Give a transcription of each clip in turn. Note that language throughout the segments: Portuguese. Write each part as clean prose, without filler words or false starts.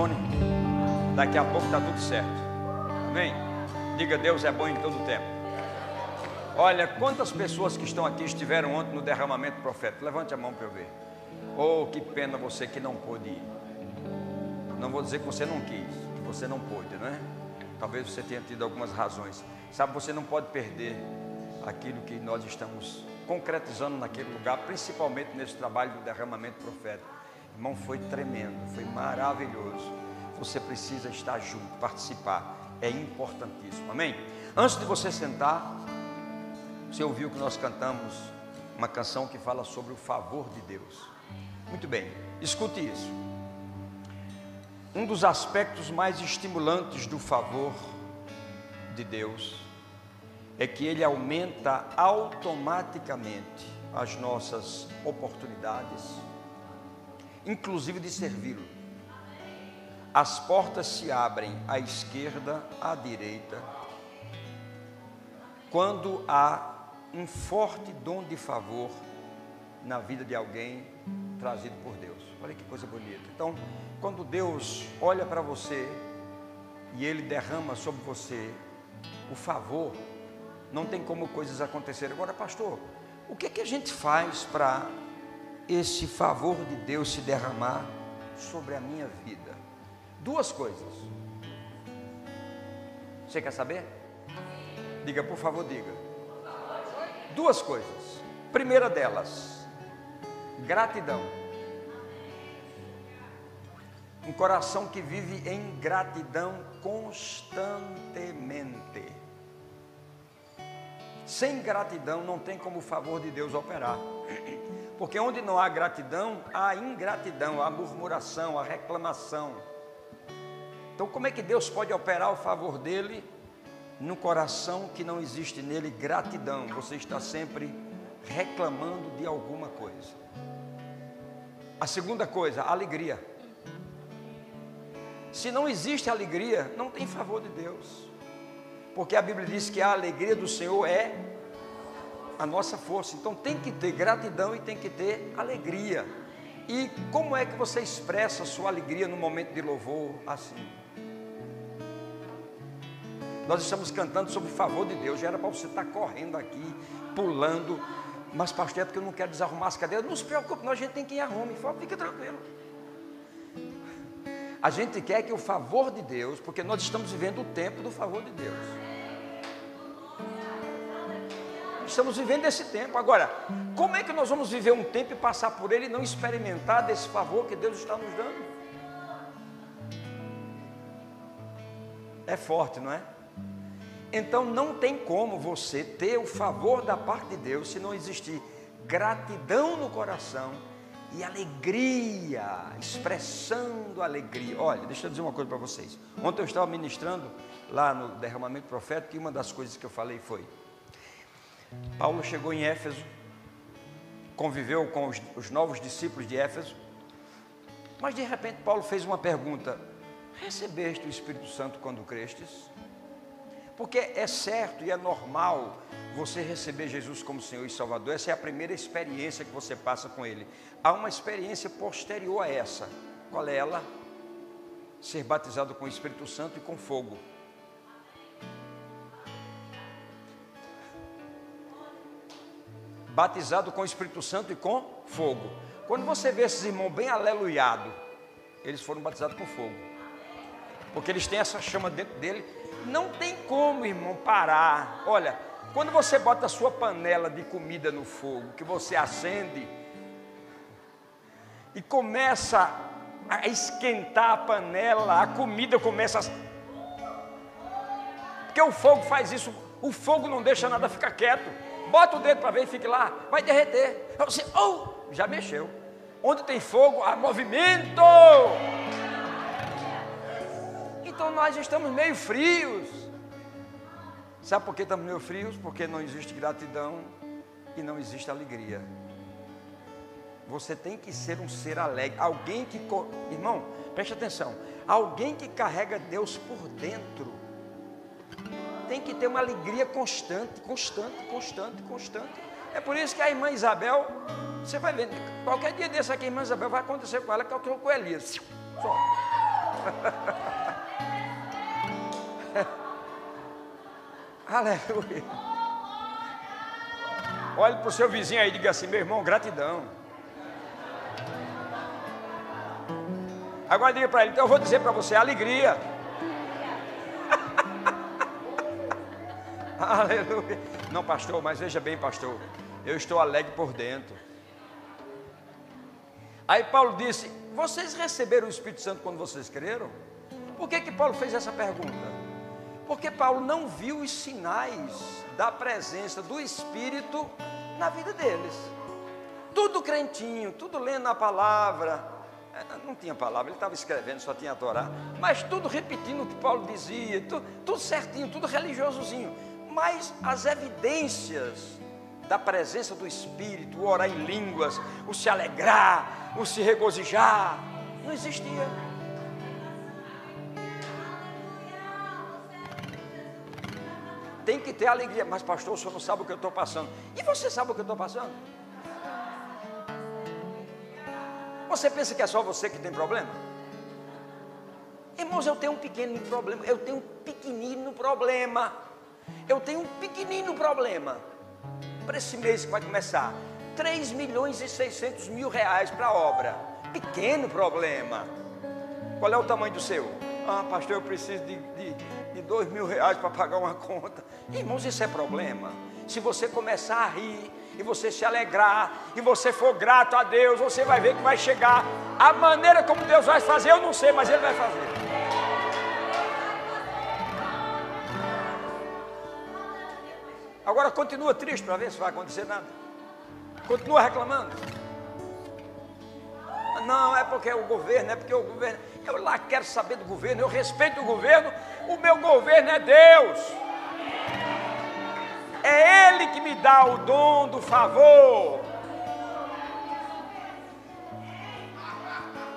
microfone. Daqui a pouco está tudo certo. Amém? Diga: Deus é bom em todo o tempo. Olha, quantas pessoas que estão aqui estiveram ontem no derramamento profético? Levante a mão para eu ver. Oh, que pena você que não pôde ir. Não vou dizer que você não quis, que você não pôde, não é? Talvez você tenha tido algumas razões. Sabe, você não pode perder aquilo que nós estamos concretizando naquele lugar, principalmente nesse trabalho do derramamento profético. Irmão, foi tremendo, foi maravilhoso. Você precisa estar junto, participar, é importantíssimo, amém? Antes de você sentar, você ouviu que nós cantamos uma canção que fala sobre o favor de Deus. Muito bem, escute isso. Um dos aspectos mais estimulantes do favor de Deus é que Ele aumenta automaticamente as nossas oportunidades, inclusive de servi-lo. As portas se abrem à esquerda, à direita, quando há um forte dom de favor na vida de alguém trazido por Deus. Olha que coisa bonita. Então, quando Deus olha para você e Ele derrama sobre você o favor, não tem como coisas acontecerem. Agora, pastor, o que é que a gente faz para esse favor de Deus se derramar sobre a minha vida? Duas coisas. Você quer saber? Diga, por favor, diga. Duas coisas. Primeira delas, gratidão. Um coração que vive em gratidão constantemente. Sem gratidão não tem como o favor de Deus operar. Porque onde não há gratidão, há ingratidão, há murmuração, há reclamação. Então como é que Deus pode operar o favor dele no coração que não existe nele gratidão? Você está sempre reclamando de alguma coisa. A segunda coisa, alegria. Se não existe alegria, não tem favor de Deus. Porque a Bíblia diz que a alegria do Senhor é a nossa força. Então tem que ter gratidão e tem que ter alegria. E como é que você expressa a sua alegria no momento de louvor assim? Nós estamos cantando sobre o favor de Deus. Já era para você estar correndo aqui, pulando. Mas pastor, é porque eu não quero desarrumar as cadeiras. Não se preocupe, não, a gente tem que ir arrume. Fica tranquilo. A gente quer que o favor de Deus, porque nós estamos vivendo o tempo do favor de Deus. Estamos vivendo esse tempo. Agora, como é que nós vamos viver um tempo e passar por ele e não experimentar desse favor que Deus está nos dando? É forte, não é? Então não tem como você ter o favor da parte de Deus se não existir gratidão no coração e alegria, expressando alegria. Olha, deixa eu dizer uma coisa para vocês. Ontem eu estava ministrando lá no derramamento profético e uma das coisas que eu falei foi: Paulo chegou em Éfeso, conviveu com os novos discípulos de Éfeso, mas de repente Paulo fez uma pergunta: recebeste o Espírito Santo quando crestes? Porque é certo e é normal você receber Jesus como Senhor e Salvador. Essa é a primeira experiência que você passa com Ele. Há uma experiência posterior a essa. Qual é ela? Ser batizado com o Espírito Santo e com fogo. Batizado com o Espírito Santo e com fogo. Quando você vê esses irmãos bem aleluiados, eles foram batizados com fogo. Porque eles têm essa chama dentro dele. Não tem como, irmão, parar. Olha, quando você bota a sua panela de comida no fogo, que você acende e começa a esquentar a panela, a comida começa a... Porque o fogo faz isso, o fogo não deixa nada ficar quieto. Bota o dedo para ver e fique lá, vai derreter. Você, já mexeu. Onde tem fogo, há movimento. Então nós estamos meio frios. Sabe por que estamos meio frios? Porque não existe gratidão e não existe alegria. Você tem que ser um ser alegre. Alguém que... Irmão, preste atenção. Alguém que carrega Deus por dentro tem que ter uma alegria constante, constante, constante, constante. É por isso que a irmã Isabel, você vai ver, qualquer dia desse aqui a irmã Isabel vai acontecer com ela, que é o que com Elias. Só. Aleluia. Olhe para o seu vizinho aí e diga assim: meu irmão, gratidão. Agora diga para ele: então eu vou dizer para você, alegria. Aleluia. Não, pastor, mas veja bem, pastor, eu estou alegre por dentro. Aí Paulo disse: vocês receberam o Espírito Santo quando vocês creram? Por que Paulo fez essa pergunta? Porque Paulo não viu os sinais da presença do Espírito na vida deles. Tudo crentinho, tudo lendo a palavra. Não tinha palavra, ele estava escrevendo, só tinha a Torá. Mas tudo repetindo o que Paulo dizia, tudo certinho, tudo religiosozinho. Mas as evidências da presença do Espírito, o orar em línguas, o se alegrar, o se regozijar, não existia. Tem que ter alegria. Mas pastor, o senhor não sabe o que eu estou passando. E você sabe o que eu estou passando? Você pensa que é só você que tem problema? Irmãos, eu tenho um pequeno problema. Eu tenho um pequenino problema. Eu tenho um pequenino problema. Para esse mês que vai começar, 3.600.000 reais para a obra. Pequeno problema. Qual é o tamanho do seu? Ah, pastor, eu preciso de 2.000 reais para pagar uma conta. Irmãos, isso é problema. Se você começar a rir, e você se alegrar, e você for grato a Deus, você vai ver que vai chegar. A maneira como Deus vai fazer, eu não sei, mas Ele vai fazer. Agora continua triste para ver se vai acontecer nada. Continua reclamando. Não, é porque é o governo, é porque o governo. Eu lá quero saber do governo, eu respeito o governo. O meu governo é Deus. É Ele que me dá o dom do favor.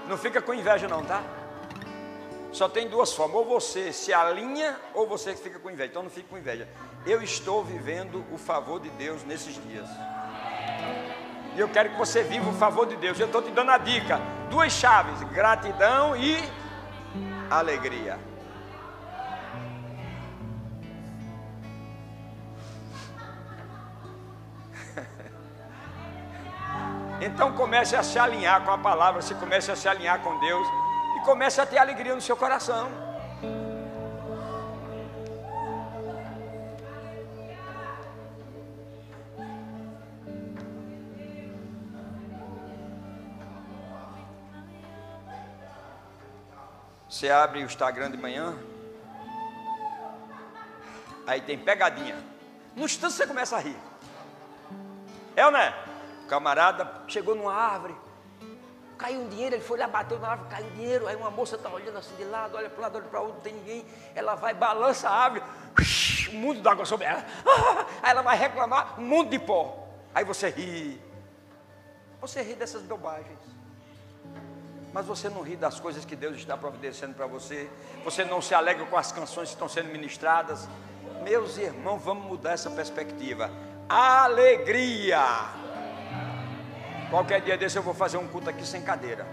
Não fica com inveja não, tá? Só tem duas formas: ou você se alinha, ou você fica com inveja. Então não fique com inveja. Eu estou vivendo o favor de Deus nesses dias. E eu quero que você viva o favor de Deus. Eu estou te dando a dica. Duas chaves: gratidão e alegria. Então comece a se alinhar com a palavra, se comece a se alinhar com Deus e comece a ter alegria no seu coração. Você abre o Instagram de manhã, aí tem pegadinha. No instante você começa a rir. É ou não é? O camarada chegou numa árvore, caiu um dinheiro, ele foi lá, bateu na árvore, caiu dinheiro. Aí uma moça está olhando assim de lado, olha para o lado, olha para outro, não tem ninguém. Ela vai, balança a árvore, um mundo d'água sobre ela. Aí ela vai reclamar, um mundo de pó. Aí você ri. Você ri dessas bobagens. Mas você não ri das coisas que Deus está providenciando para você. Você não se alegra com as canções que estão sendo ministradas. Meus irmãos, vamos mudar essa perspectiva. Alegria. Qualquer dia desse eu vou fazer um culto aqui sem cadeira.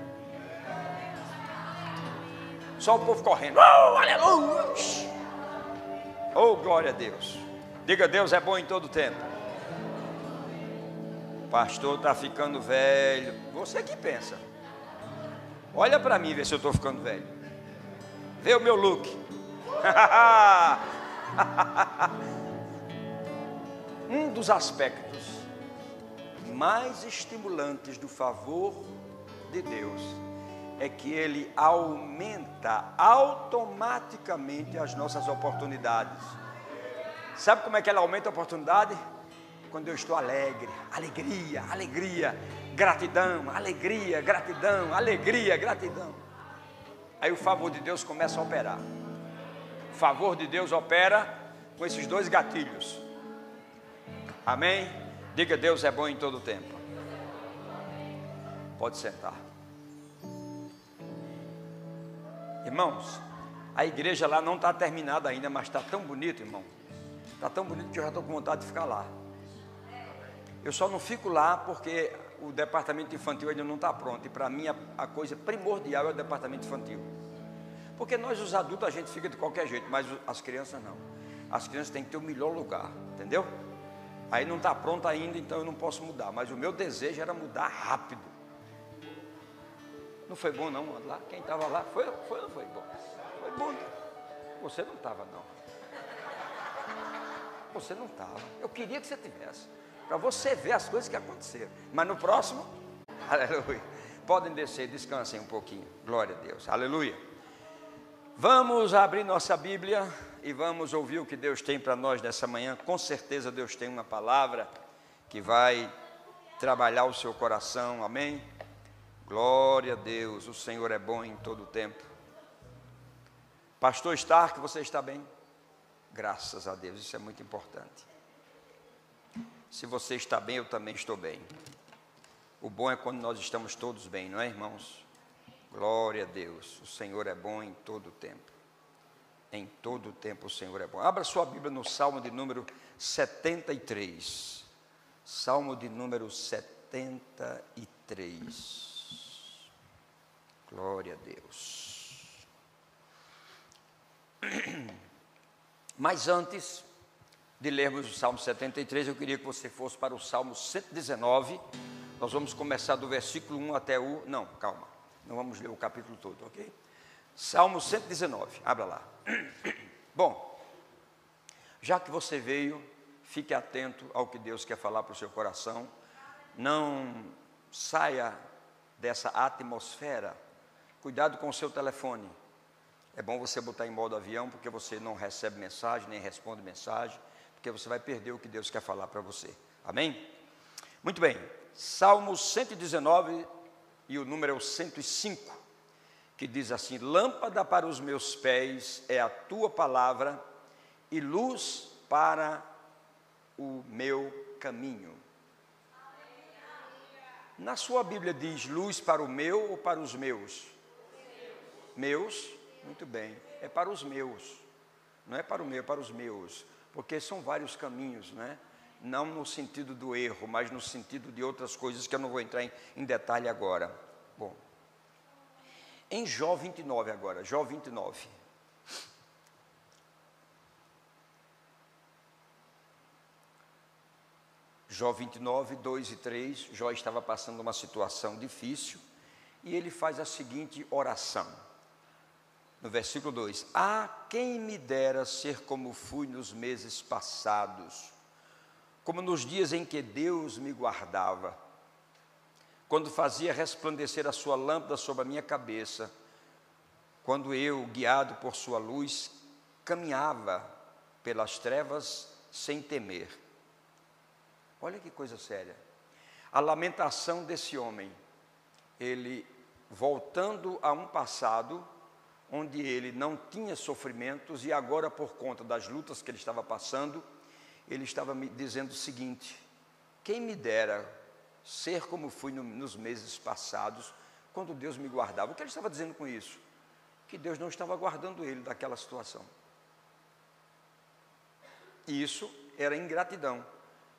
Só o povo correndo. Oh, aleluia. Oh, glória a Deus. Diga: Deus é bom em todo tempo. Pastor, está ficando velho. Você que pensa. Olha para mim, vê se eu estou ficando velho. Vê o meu look. Um dos aspectos mais estimulantes do favor de Deus é que Ele aumenta automaticamente as nossas oportunidades. Sabe como é que Ele aumenta a oportunidade? Quando eu estou alegre, alegria, alegria, gratidão, alegria, gratidão, alegria, gratidão. Aí o favor de Deus começa a operar. O favor de Deus opera com esses dois gatilhos. Amém? Diga: Deus é bom em todo o tempo. Pode sentar. Irmãos, a igreja lá não está terminada ainda, mas está tão bonito, irmão. Está tão bonito que eu já estou com vontade de ficar lá. Eu só não fico lá porque o departamento infantil ainda não está pronto. E para mim a coisa primordial é o departamento infantil. Porque nós os adultos a gente fica de qualquer jeito, mas as crianças não. As crianças têm que ter o melhor lugar, entendeu? Aí não está pronto ainda, então eu não posso mudar. Mas o meu desejo era mudar rápido. Não foi bom não, lá? Quem estava lá, foi ou não foi bom? Foi bom. Você não estava não. Você não estava. Eu queria que você tivesse. Para você ver as coisas que aconteceram. Mas no próximo, aleluia. Podem descer, descansem um pouquinho. Glória a Deus, aleluia. Vamos abrir nossa Bíblia e vamos ouvir o que Deus tem para nós nessa manhã. Com certeza Deus tem uma palavra que vai trabalhar o seu coração, amém? Glória a Deus, o Senhor é bom em todo o tempo. Pastor Stark, você está bem? Graças a Deus, isso é muito importante. Se você está bem, eu também estou bem. O bom é quando nós estamos todos bem, não é, irmãos? Glória a Deus, o Senhor é bom em todo o tempo. Em todo o tempo o Senhor é bom. Abra sua Bíblia no Salmo de número 73. Salmo de número 73. Glória a Deus. Mas antes de lermos o Salmo 73, eu queria que você fosse para o Salmo 119. Nós vamos começar do versículo 1 até o... Não, calma. Não vamos ler o capítulo todo, ok? Salmo 119, abra lá. Bom, já que você veio, fique atento ao que Deus quer falar para o seu coração. Não saia dessa atmosfera. Cuidado com o seu telefone. É bom você botar em modo avião, porque você não recebe mensagem, nem responde mensagem, porque você vai perder o que Deus quer falar para você. Amém? Muito bem. Salmo 119 e o número 105, que diz assim: lâmpada para os meus pés é a tua palavra e luz para o meu caminho. Na sua Bíblia diz luz para o meu ou para os meus? Meus, muito bem, é para os meus, não é para o meu, é para os meus, porque são vários caminhos, né? Não no sentido do erro, mas no sentido de outras coisas que eu não vou entrar em detalhe agora. Bom, em Jó 29 agora, Jó 29. Jó 29, 2 e 3, Jó estava passando uma situação difícil e ele faz a seguinte oração. No versículo 2: ah, quem me dera ser como fui nos meses passados, como nos dias em que Deus me guardava, quando fazia resplandecer a sua lâmpada sobre a minha cabeça, quando eu, guiado por sua luz, caminhava pelas trevas sem temer. Olha que coisa séria. A lamentação desse homem, ele voltando a um passado onde ele não tinha sofrimentos e agora, por conta das lutas que ele estava passando, ele estava me dizendo o seguinte: quem me dera ser como fui nos meses passados, quando Deus me guardava. O que ele estava dizendo com isso? Que Deus não estava guardando ele daquela situação. E isso era ingratidão,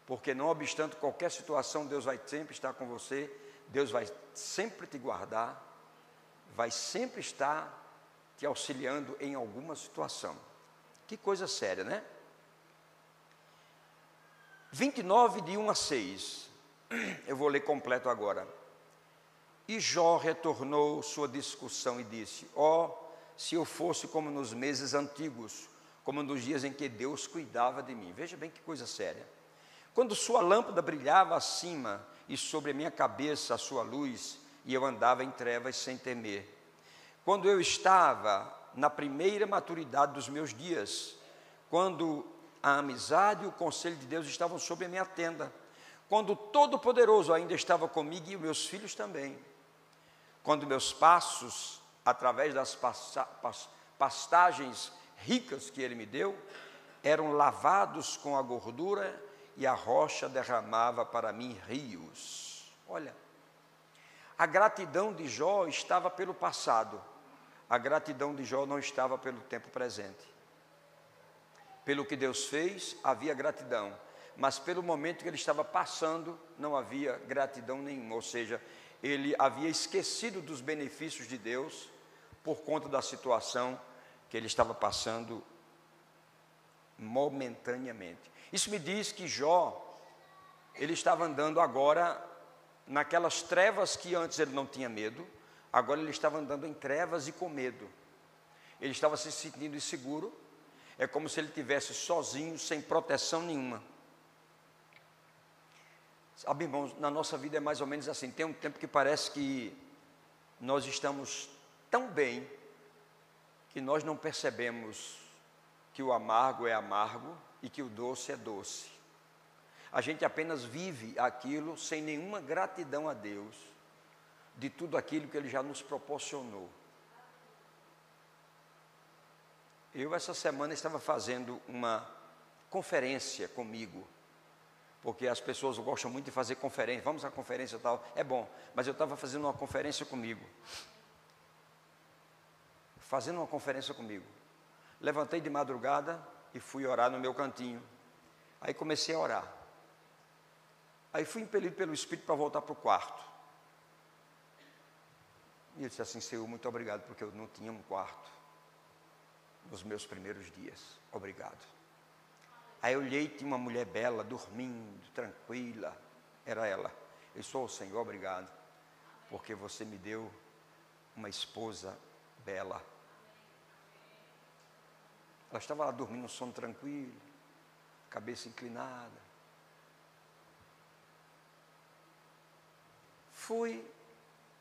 porque não obstante qualquer situação, Deus vai sempre estar com você, Deus vai sempre te guardar, vai sempre estar te auxiliando em alguma situação. Que coisa séria, né? 29, de 1 a 6, eu vou ler completo agora. E Jó retornou sua discussão e disse: ó, se eu fosse como nos meses antigos, como nos dias em que Deus cuidava de mim. Veja bem que coisa séria. Quando sua lâmpada brilhava acima e sobre a minha cabeça a sua luz, e eu andava em trevas sem temer. Quando eu estava na primeira maturidade dos meus dias, quando a amizade e o conselho de Deus estavam sobre a minha tenda, quando o Todo-Poderoso ainda estava comigo e os meus filhos também, quando meus passos, através das pastagens ricas que Ele me deu, eram lavados com a gordura e a rocha derramava para mim rios. Olha, a gratidão de Jó estava pelo passado, a gratidão de Jó não estava pelo tempo presente. Pelo que Deus fez, havia gratidão, mas pelo momento que ele estava passando, não havia gratidão nenhuma, ou seja, ele havia esquecido dos benefícios de Deus por conta da situação que ele estava passando momentaneamente. Isso me diz que Jó, ele estava andando agora naquelas trevas que antes ele não tinha medo, agora ele estava andando em trevas e com medo. Ele estava se sentindo inseguro, é como se ele estivesse sozinho, sem proteção nenhuma. Sabe, irmãos, na nossa vida é mais ou menos assim, tem um tempo que parece que nós estamos tão bem, que nós não percebemos que o amargo é amargo e que o doce é doce. A gente apenas vive aquilo sem nenhuma gratidão a Deus, de tudo aquilo que Ele já nos proporcionou. Eu essa semana estava fazendo uma conferência comigo, porque as pessoas gostam muito de fazer conferência, vamos à conferência e tal, é bom, mas eu estava fazendo uma conferência comigo. Levantei de madrugada e fui orar no meu cantinho. Aí comecei a orar. Aí fui impelido pelo Espírito para voltar para o quarto. E eu disse assim: Senhor, muito obrigado, porque eu não tinha um quarto nos meus primeiros dias. Obrigado. Aí eu olhei, tinha uma mulher bela, dormindo, tranquila. Era ela. Eu disse: Senhor, obrigado, porque você me deu uma esposa bela. Ela estava lá dormindo, um sono tranquilo, cabeça inclinada.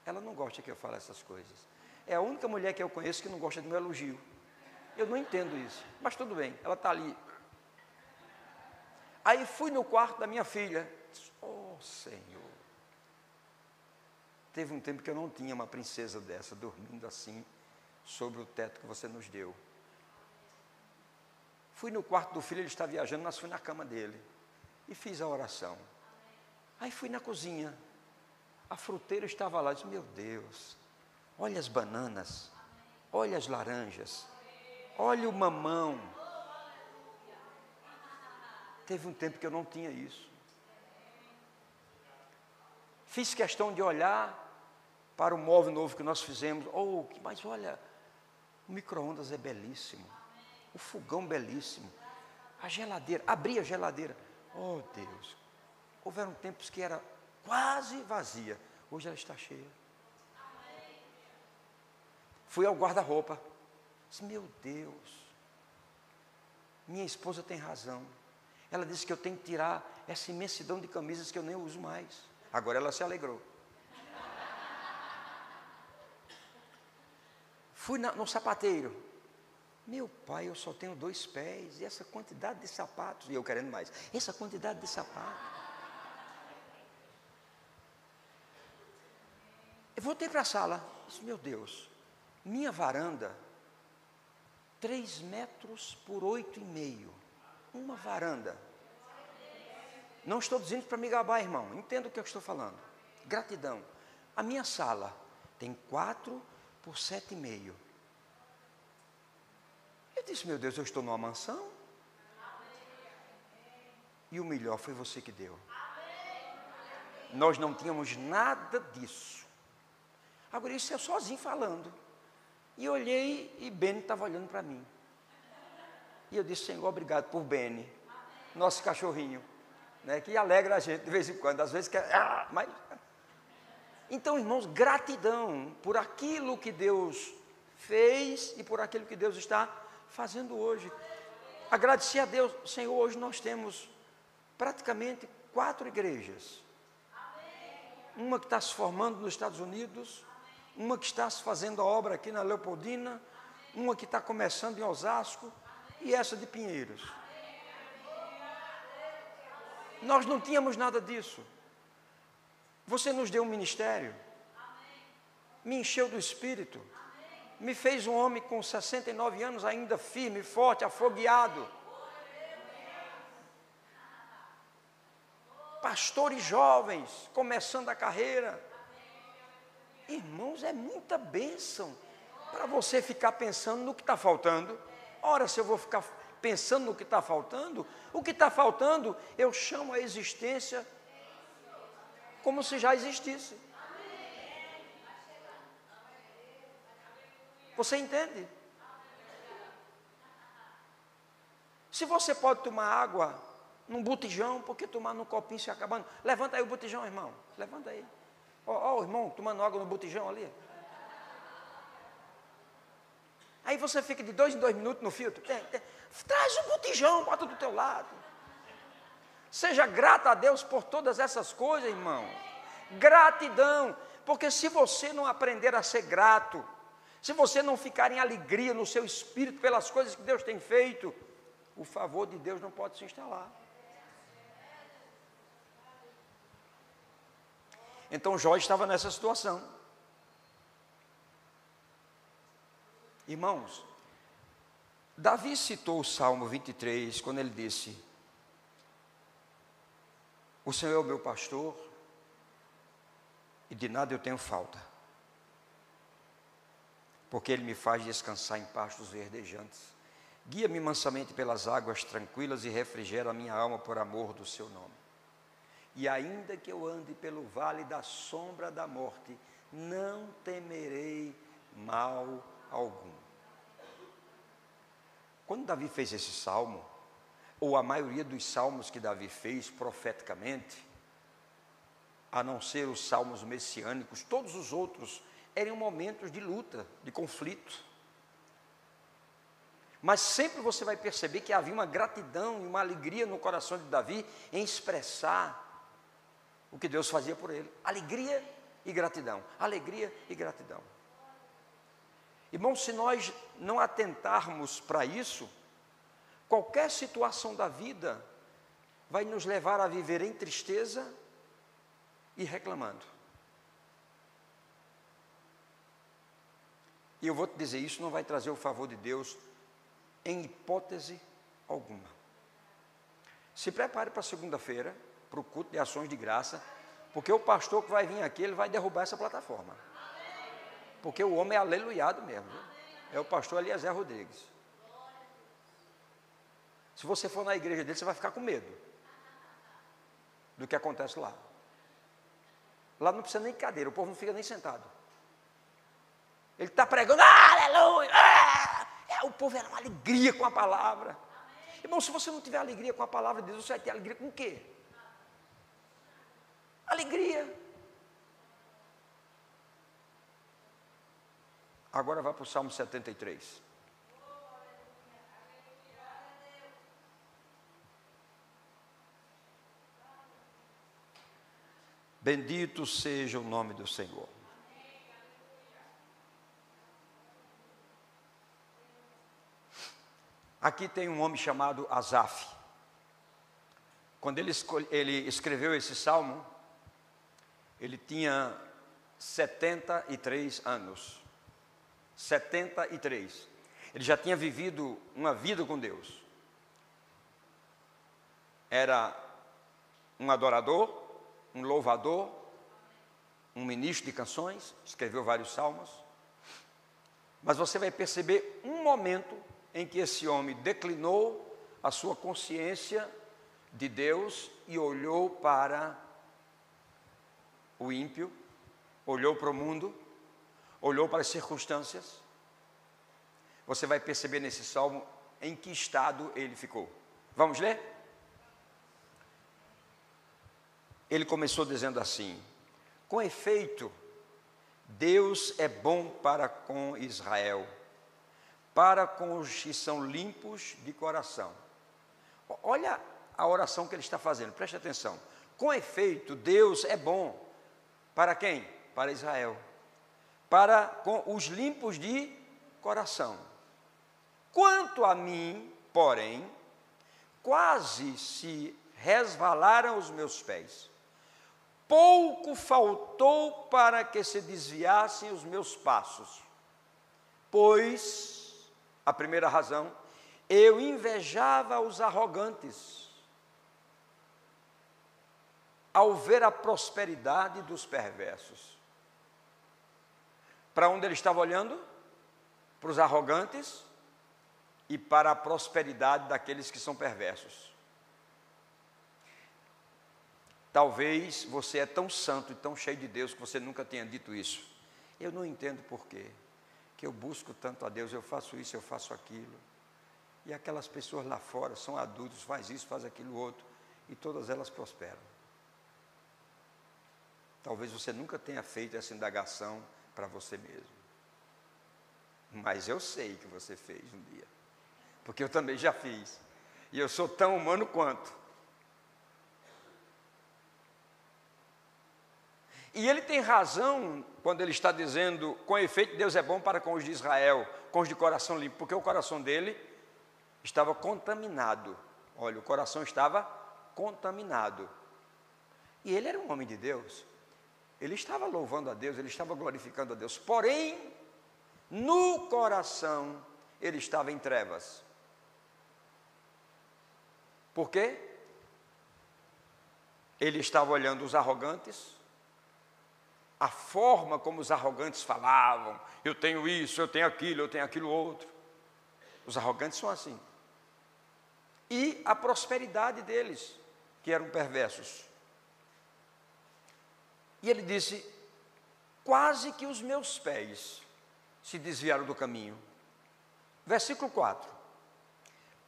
Ela não gosta que eu fale essas coisas. É a única mulher que eu conheço que não gosta de meu elogio. Eu não entendo isso, mas tudo bem, ela está ali. Aí fui no quarto da minha filha. Senhor. Teve um tempo que eu não tinha uma princesa dessa, dormindo assim, sobre o teto que você nos deu. Fui no quarto do filho, ele está viajando, mas fui na cama dele. E fiz a oração. Aí fui na cozinha. A fruteira estava lá, disse: meu Deus, olha as bananas, olha as laranjas, olha o mamão. Teve um tempo que eu não tinha isso. Fiz questão de olhar para o móvel novo que nós fizemos. Mas olha, o micro-ondas é belíssimo, o fogão belíssimo, a geladeira, abri a geladeira. Oh Deus, houveram tempos que era quase vazia, hoje ela está cheia. Fui ao guarda-roupa, disse: meu Deus, minha esposa tem razão. Ela disse que eu tenho que tirar essa imensidão de camisas que eu nem uso mais. Agora ela se alegrou. Fui no sapateiro. Meu pai, eu só tenho 2 pés, e essa quantidade de sapatos, e eu querendo mais, essa quantidade de sapatos. Eu voltei para a sala, disse: meu Deus, minha varanda, 3 metros por 8,5, uma varanda. Não estou dizendo para me gabar, irmão, entenda o que eu estou falando. Gratidão. A minha sala tem 4 por 7,5. Eu disse: meu Deus, eu estou numa mansão. E o melhor foi você que deu. Nós não tínhamos nada disso. Agora isso eu sozinho falando. E olhei e Beni estava olhando para mim. E eu disse: Senhor, obrigado por Beni, nosso cachorrinho, né, que alegra a gente de vez em quando, às vezes quer, mas... Então, irmãos, gratidão por aquilo que Deus fez e por aquilo que Deus está fazendo hoje. Agradecer a Deus. Senhor, hoje nós temos praticamente 4 igrejas. Uma que está se formando nos Estados Unidos, uma que está se fazendo a obra aqui na Leopoldina, uma que está começando em Osasco e essa de Pinheiros. Nós não tínhamos nada disso. Você nos deu um ministério, me encheu do Espírito, me fez um homem com 69 anos ainda firme, forte, afogueado. Pastores jovens, começando a carreira. Irmãos, é muita bênção para você ficar pensando no que está faltando. Ora, se eu vou ficar pensando no que está faltando, o que está faltando, eu chamo a existência como se já existisse. Você entende? Se você pode tomar água num botijão, por que tomar num copinho se acabando? Levanta aí o botijão, irmão. Levanta aí. Ó, o irmão tomando água no botijão ali. Aí você fica de 2 em 2 minutos no filtro. Traz o botijão, bota do teu lado. Seja grato a Deus por todas essas coisas, irmão. Gratidão. Porque se você não aprender a ser grato, se você não ficar em alegria no seu espírito pelas coisas que Deus tem feito, o favor de Deus não pode se instalar. Então Jó estava nessa situação. Irmãos, Davi citou o Salmo 23, quando ele disse: o Senhor é o meu pastor, e de nada eu tenho falta, porque Ele me faz descansar em pastos verdejantes, guia-me mansamente pelas águas tranquilas e refrigera a minha alma por amor do seu nome. E ainda que eu ande pelo vale da sombra da morte, não temerei mal algum. Quando Davi fez esse salmo, ou a maioria dos salmos que Davi fez profeticamente, a não ser os salmos messiânicos, todos os outros eram momentos de luta, de conflito. Mas sempre você vai perceber que havia uma gratidão e uma alegria no coração de Davi em expressar o que Deus fazia por ele. Alegria e gratidão. Alegria e gratidão. Irmão, se nós não atentarmos para isso, qualquer situação da vida vai nos levar a viver em tristeza e reclamando. E eu vou te dizer, isso não vai trazer o favor de Deus em hipótese alguma. Se prepare para segunda-feira, para o culto de ações de graça, porque o pastor que vai vir aqui, ele vai derrubar essa plataforma. Porque o homem é aleluiado mesmo. Viu? É o pastor Eliezer Rodrigues. Se você for na igreja dele, você vai ficar com medo do que acontece lá. Lá não precisa nem cadeira, o povo não fica nem sentado. Ele está pregando, aleluia! O povo era uma alegria com a palavra. Irmão, se você não tiver alegria com a palavra de Deus, você vai ter alegria com o quê? Alegria. Agora vá para o Salmo 73. Bendito seja o nome do Senhor. Aqui tem um homem chamado Asaf. Quando ele escreveu esse salmo, ele tinha 73 anos. 73. Ele já tinha vivido uma vida com Deus. Era um adorador, um louvador, um ministro de canções, escreveu vários salmos. Mas você vai perceber um momento em que esse homem declinou a sua consciência de Deus e olhou para o ímpio, olhou para o mundo, olhou para as circunstâncias. Você vai perceber nesse salmo em que estado ele ficou. Vamos ler? Ele começou dizendo assim: com efeito, Deus é bom para com Israel, para com os que são limpos de coração. Olha a oração que ele está fazendo, preste atenção. Com efeito, Deus é bom. Para quem? Para Israel. Para com os limpos de coração. Quanto a mim, porém, quase se resvalaram os meus pés. Pouco faltou para que se desviassem os meus passos. Pois, a primeira razão, eu invejava os arrogantes, ao ver a prosperidade dos perversos. Para onde ele estava olhando? Para os arrogantes e para a prosperidade daqueles que são perversos. Talvez você é tão santo e tão cheio de Deus que você nunca tenha dito isso. Eu não entendo por quê. que eu busco tanto a Deus, eu faço isso, eu faço aquilo. E aquelas pessoas lá fora são adultos, faz isso, faz aquilo outro, e todas elas prosperam. Talvez você nunca tenha feito essa indagação para você mesmo. Mas eu sei que você fez um dia. Porque eu também já fiz. E eu sou tão humano quanto. E ele tem razão quando ele está dizendo, com efeito, Deus é bom para com os de Israel, com os de coração limpo, porque o coração dele estava contaminado. Olha, o coração estava contaminado. E ele era um homem de Deus. Ele estava louvando a Deus, ele estava glorificando a Deus. Porém, no coração, ele estava em trevas. Por quê? Ele estava olhando os arrogantes, a forma como os arrogantes falavam, eu tenho isso, eu tenho aquilo outro. Os arrogantes são assim. E a prosperidade deles, que eram perversos. E ele disse, quase que os meus pés se desviaram do caminho. Versículo 4.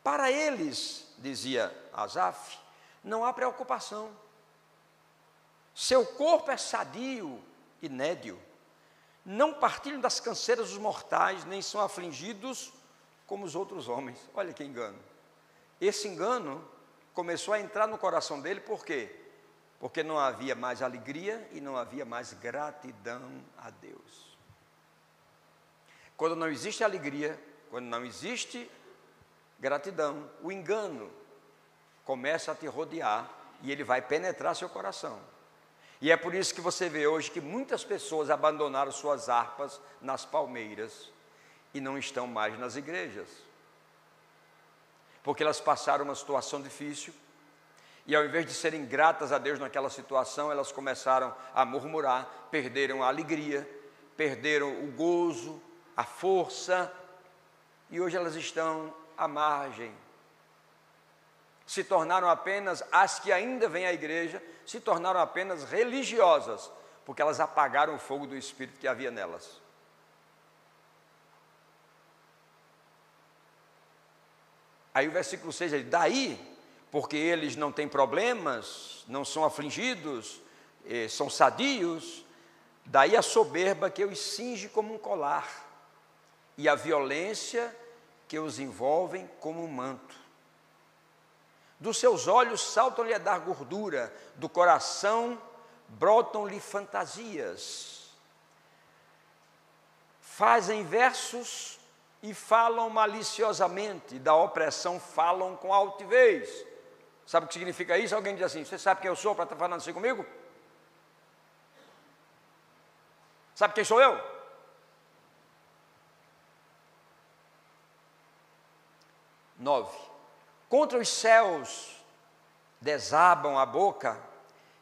Para eles, dizia Asaf, não há preocupação. Seu corpo é sadio e nédio. Não partilham das canseiras dos mortais, nem são afligidos como os outros homens. Olha que engano. Esse engano começou a entrar no coração dele, por quê? Porque não havia mais alegria e não havia mais gratidão a Deus. Quando não existe alegria, quando não existe gratidão, o engano começa a te rodear e ele vai penetrar seu coração. E é por isso que você vê hoje que muitas pessoas abandonaram suas harpas nas palmeiras e não estão mais nas igrejas. Porque elas passaram uma situação difícil e ao invés de serem gratas a Deus naquela situação, elas começaram a murmurar, perderam a alegria, perderam o gozo, a força, e hoje elas estão à margem. Se tornaram apenas, as que ainda vêm à igreja, se tornaram apenas religiosas, porque elas apagaram o fogo do Espírito que havia nelas. Aí o versículo 6 diz, daí, porque eles não têm problemas, não são afligidos, são sadios, daí a soberba que os cinge como um colar, e a violência que os envolvem como um manto. Dos seus olhos saltam-lhe a dar gordura, do coração brotam-lhe fantasias. Fazem versos e falam maliciosamente, da opressão falam com altivez. Sabe o que significa isso? Alguém diz assim, você sabe quem eu sou para estar falando assim comigo? Sabe quem sou eu? Nove. Contra os céus desabam a boca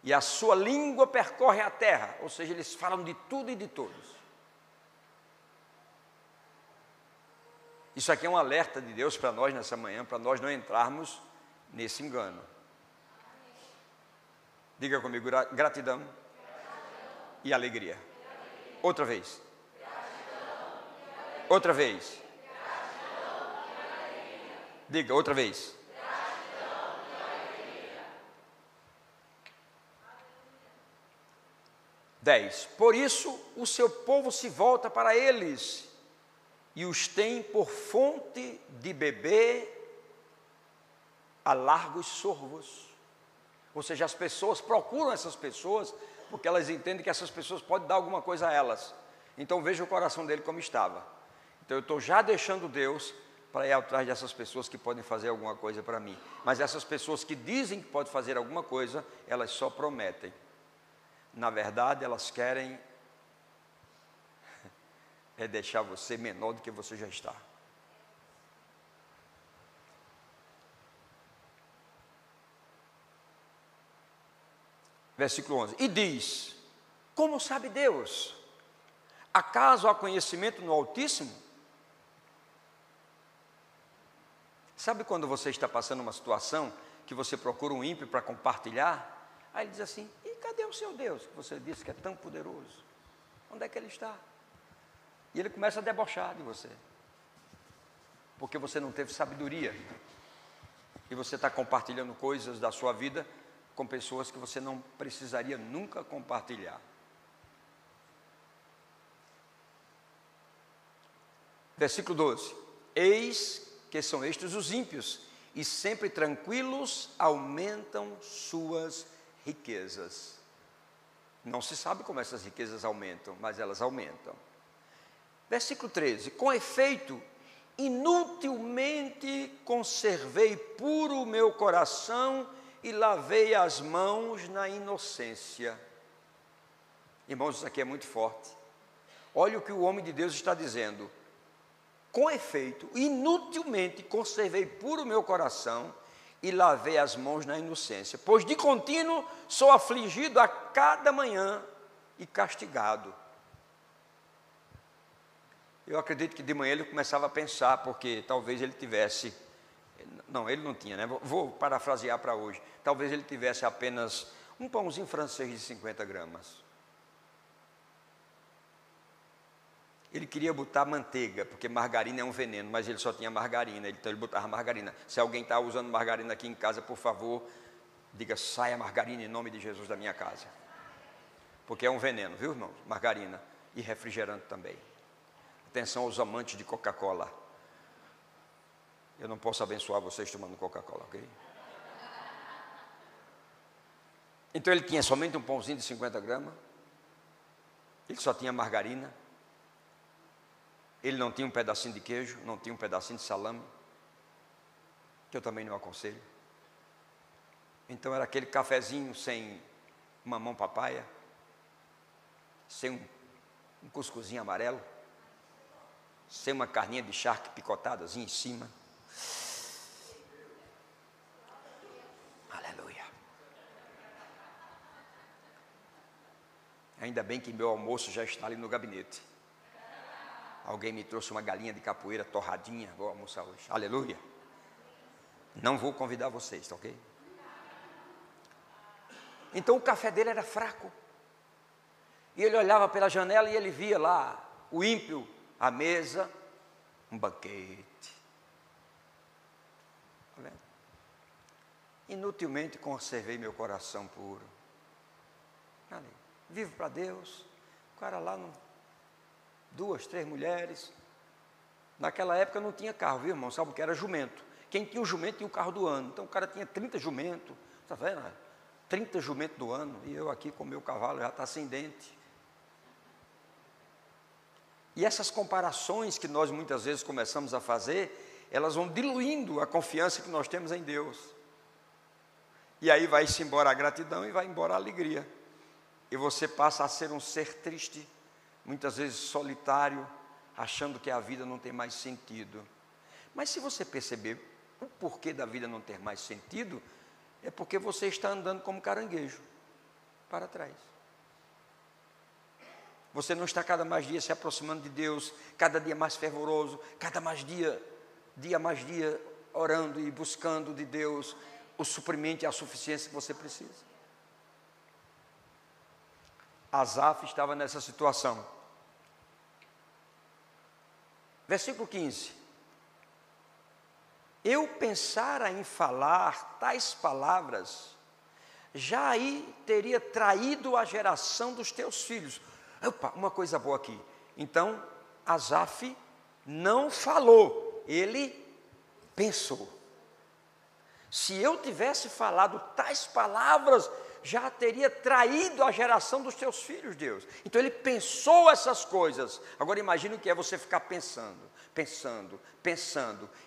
e a sua língua percorre a terra. Ou seja, eles falam de tudo e de todos. Isso aqui é um alerta de Deus para nós nessa manhã, para nós não entrarmos nesse engano. Diga comigo, gratidão e alegria. Outra vez. Outra vez. Diga outra vez. 10. Por isso o seu povo se volta para eles e os tem por fonte de beber a largos sorvos. Ou seja, as pessoas procuram essas pessoas porque elas entendem que essas pessoas podem dar alguma coisa a elas. Então veja o coração dele como estava. Então eu estou já deixando Deus para ir atrás dessas pessoas que podem fazer alguma coisa para mim. Mas essas pessoas que dizem que podem fazer alguma coisa, elas só prometem. Na verdade, elas querem deixar você menor do que você já está. Versículo 11. E diz, como sabe Deus? Acaso há conhecimento no Altíssimo? Sabe quando você está passando uma situação que você procura um ímpio para compartilhar? Aí ele diz assim, e cadê o seu Deus? Que você disse que é tão poderoso. Onde é que ele está? E ele começa a debochar de você. Porque você não teve sabedoria. E você está compartilhando coisas da sua vida com pessoas que você não precisaria nunca compartilhar. Versículo 12. Eis que são estes os ímpios, e sempre tranquilos aumentam suas riquezas. Não se sabe como essas riquezas aumentam, mas elas aumentam. Versículo 13. Com efeito, inutilmente conservei puro o meu coração e lavei as mãos na inocência. Irmãos, isso aqui é muito forte. Olha o que o homem de Deus está dizendo. Com efeito, inutilmente conservei puro o meu coração e lavei as mãos na inocência, pois de contínuo sou afligido a cada manhã e castigado. Eu acredito que de manhã ele começava a pensar, porque talvez ele tivesse, não, ele não tinha, né? Vou parafrasear para hoje, talvez ele tivesse apenas um pãozinho francês de 50 gramas. Ele queria botar manteiga, porque margarina é um veneno, mas ele só tinha margarina, então ele botava margarina. Se alguém está usando margarina aqui em casa, por favor, diga, saia margarina em nome de Jesus da minha casa. Porque é um veneno, viu, irmãos? Margarina e refrigerante também. Atenção aos amantes de Coca-Cola. Eu não posso abençoar vocês tomando Coca-Cola, ok? Então ele tinha somente um pãozinho de 50 gramas. Ele só tinha margarina. Ele não tinha um pedacinho de queijo, não tinha um pedacinho de salame, que eu também não aconselho. Então era aquele cafezinho sem mamão papaya, sem um cuscuzinho amarelo, sem uma carninha de charque picotadazinha em cima. Aleluia. Ainda bem que meu almoço já está ali no gabinete. Alguém me trouxe uma galinha de capoeira torradinha, vou almoçar hoje. Aleluia. Não vou convidar vocês, tá ok? Então o café dele era fraco. E ele olhava pela janela e ele via lá o ímpio, a mesa, um banquete. Tá vendo? Inutilmente conservei meu coração puro. Vivo para Deus. O cara lá não... 2, 3 mulheres. Naquela época não tinha carro, viu, irmão? Sabe o que era jumento? Quem tinha o jumento tinha o carro do ano. Então o cara tinha 30 jumentos. Está vendo? 30 jumentos do ano. E eu aqui com o meu cavalo já está sem dente. E essas comparações que nós muitas vezes começamos a fazer, elas vão diluindo a confiança que nós temos em Deus. E aí vai-se embora a gratidão e vai embora a alegria. E você passa a ser um ser triste, muitas vezes solitário, achando que a vida não tem mais sentido. Mas se você perceber o porquê da vida não ter mais sentido, é porque você está andando como caranguejo, para trás. Você não está cada mais dia se aproximando de Deus, cada dia mais fervoroso, cada mais dia mais dia, orando e buscando de Deus o suprimento e a suficiência que você precisa. Asaf estava nessa situação. Versículo 15. Eu pensara em falar tais palavras, já aí teria traído a geração dos teus filhos. Opa, uma coisa boa aqui. Então, Asaf não falou, ele pensou. Se eu tivesse falado tais palavras, já teria traído a geração dos teus filhos, Deus. Então ele pensou essas coisas. Agora imagine o que é você ficar pensando,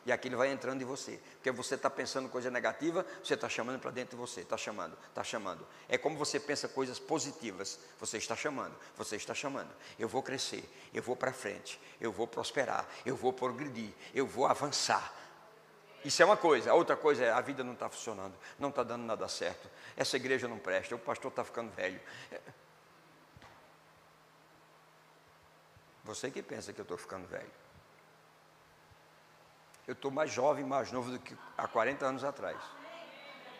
e aquilo vai entrando em você, porque você está pensando coisa negativa, você está chamando para dentro de você, está chamando. É como você pensa coisas positivas, você está chamando, eu vou crescer, eu vou para frente, eu vou prosperar, eu vou progredir, eu vou avançar. Isso é uma coisa. A outra coisa é, a vida não está funcionando, não está dando nada certo, essa igreja não presta, o pastor está ficando velho. Você que pensa que eu estou ficando velho. Eu estou mais jovem, mais novo do que há 40 anos atrás.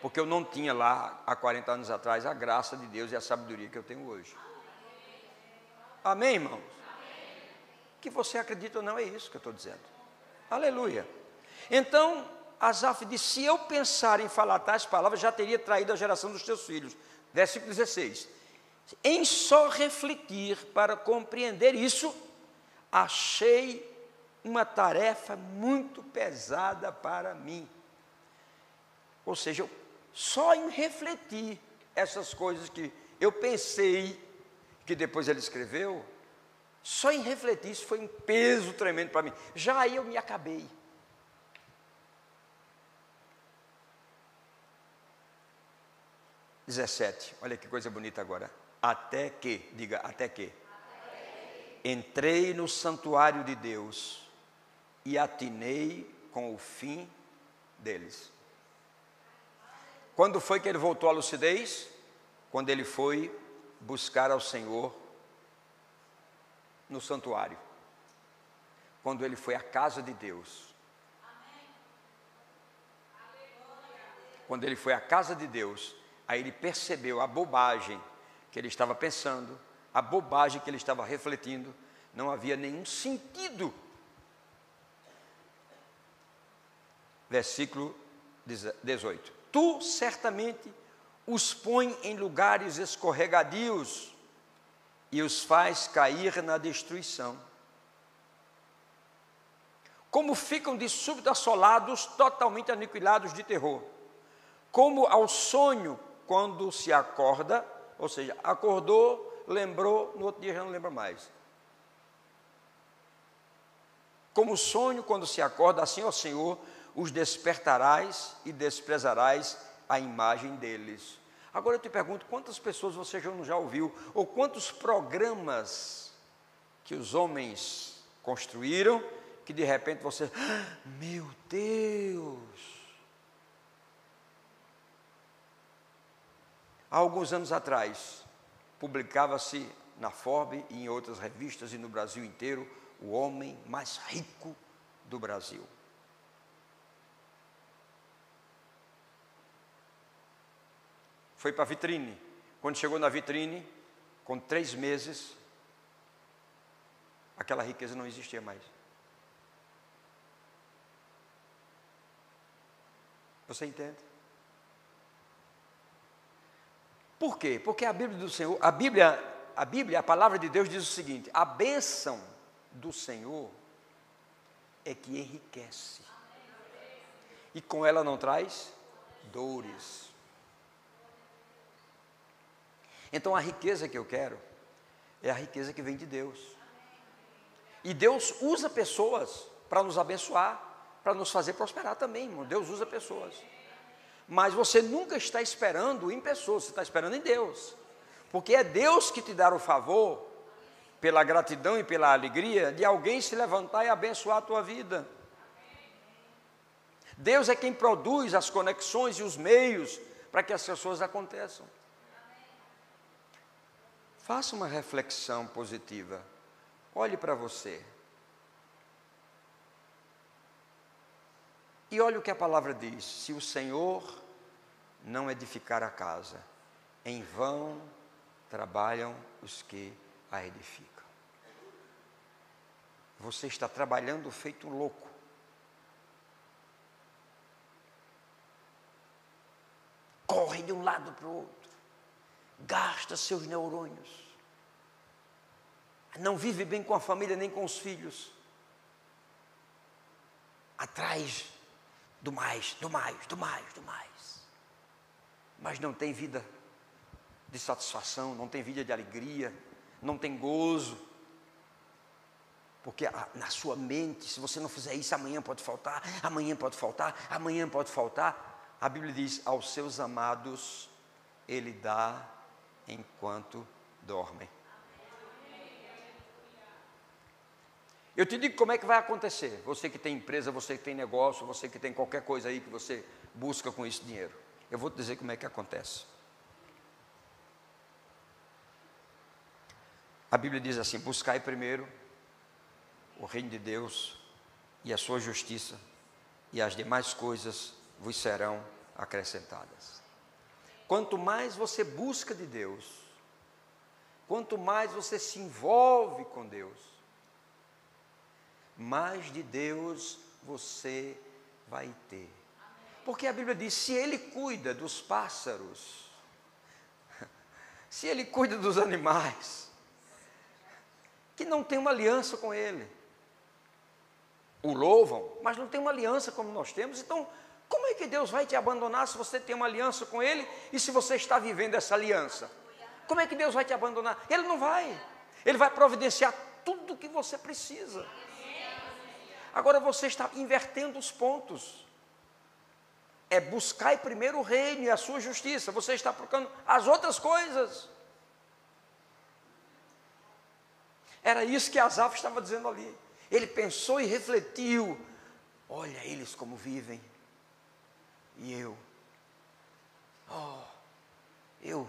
Porque eu não tinha lá, há 40 anos atrás, a graça de Deus e a sabedoria que eu tenho hoje. Amém, irmãos? que você acredita ou não, é isso que eu estou dizendo. Aleluia. Então, Asaf disse, se eu pensar em falar tais palavras, já teria traído a geração dos teus filhos. Versículo 16. Em só refletir para compreender isso, achei uma tarefa muito pesada para mim. Ou seja, só em refletir essas coisas que eu pensei, que depois ele escreveu, só em refletir isso foi um peso tremendo para mim. Já aí eu me acabei. Olha que coisa bonita agora. Até que, diga, até que. Entrei no santuário de Deus e atinei com o fim deles. Quando foi que ele voltou à lucidez? Quando ele foi buscar ao Senhor no santuário. Quando ele foi à casa de Deus. Quando ele foi à casa de Deus, aí ele percebeu a bobagem que ele estava pensando, a bobagem que ele estava refletindo, não havia nenhum sentido. Versículo 18. Tu certamente os põe em lugares escorregadios e os faz cair na destruição. Como ficam de súbito assolados, totalmente aniquilados de terror. Como ao sonho quando se acorda, ou seja, acordou, lembrou, no outro dia já não lembra mais. Como o sonho quando se acorda, assim, ó Senhor, os despertarás e desprezarás a imagem deles. Agora eu te pergunto, quantas pessoas você já ouviu, ou quantos programas que os homens construíram, que de repente você, meu Deus! Há alguns anos atrás, publicava-se na Forbes e em outras revistas e no Brasil inteiro, o homem mais rico do Brasil. Foi para a vitrine. Quando chegou na vitrine, com 3 meses, aquela riqueza não existia mais. Você entende? Por quê? Porque a Bíblia do Senhor, a Bíblia, a palavra de Deus diz o seguinte: a bênção do Senhor é que enriquece, e com ela não traz dores. Então a riqueza que eu quero é a riqueza que vem de Deus. E Deus usa pessoas para nos abençoar, para nos fazer prosperar também, irmão. Deus usa pessoas. Mas você nunca está esperando em pessoas, você está esperando em Deus. Porque é Deus que te dá o favor, pela gratidão e pela alegria, de alguém se levantar e abençoar a tua vida. Deus é quem produz as conexões e os meios para que as pessoas aconteçam. Faça uma reflexão positiva. Olhe para você. E olha o que a palavra diz: se o Senhor não edificar a casa, em vão trabalham os que a edificam. Você está trabalhando feito louco. Corre de um lado para o outro. Gasta seus neurônios. Não vive bem com a família nem com os filhos. Atrás do mais. Mas não tem vida de satisfação, não tem vida de alegria, não tem gozo. Porque na sua mente, se você não fizer isso, amanhã pode faltar, amanhã pode faltar, amanhã pode faltar. A Bíblia diz: aos seus amados Ele dá enquanto dormem. Eu te digo como é que vai acontecer. Você que tem empresa, você que tem negócio, você que tem qualquer coisa aí que você busca com esse dinheiro. Eu vou te dizer como é que acontece. A Bíblia diz assim: buscai primeiro o reino de Deus e a sua justiça, e as demais coisas vos serão acrescentadas. Quanto mais você busca de Deus, quanto mais você se envolve com Deus, mais de Deus você vai ter. Porque a Bíblia diz, se Ele cuida dos pássaros, se Ele cuida dos animais, que não tem uma aliança com Ele, o louvam, mas não tem uma aliança como nós temos, então como é que Deus vai te abandonar se você tem uma aliança com Ele e se você está vivendo essa aliança? Como é que Deus vai te abandonar? Ele não vai. Ele vai providenciar tudo o que você precisa. Agora você está invertendo os pontos. É buscar primeiro o reino e a sua justiça. Você está procurando as outras coisas. Era isso que Asaf estava dizendo ali. Ele pensou e refletiu. Olha eles como vivem. E eu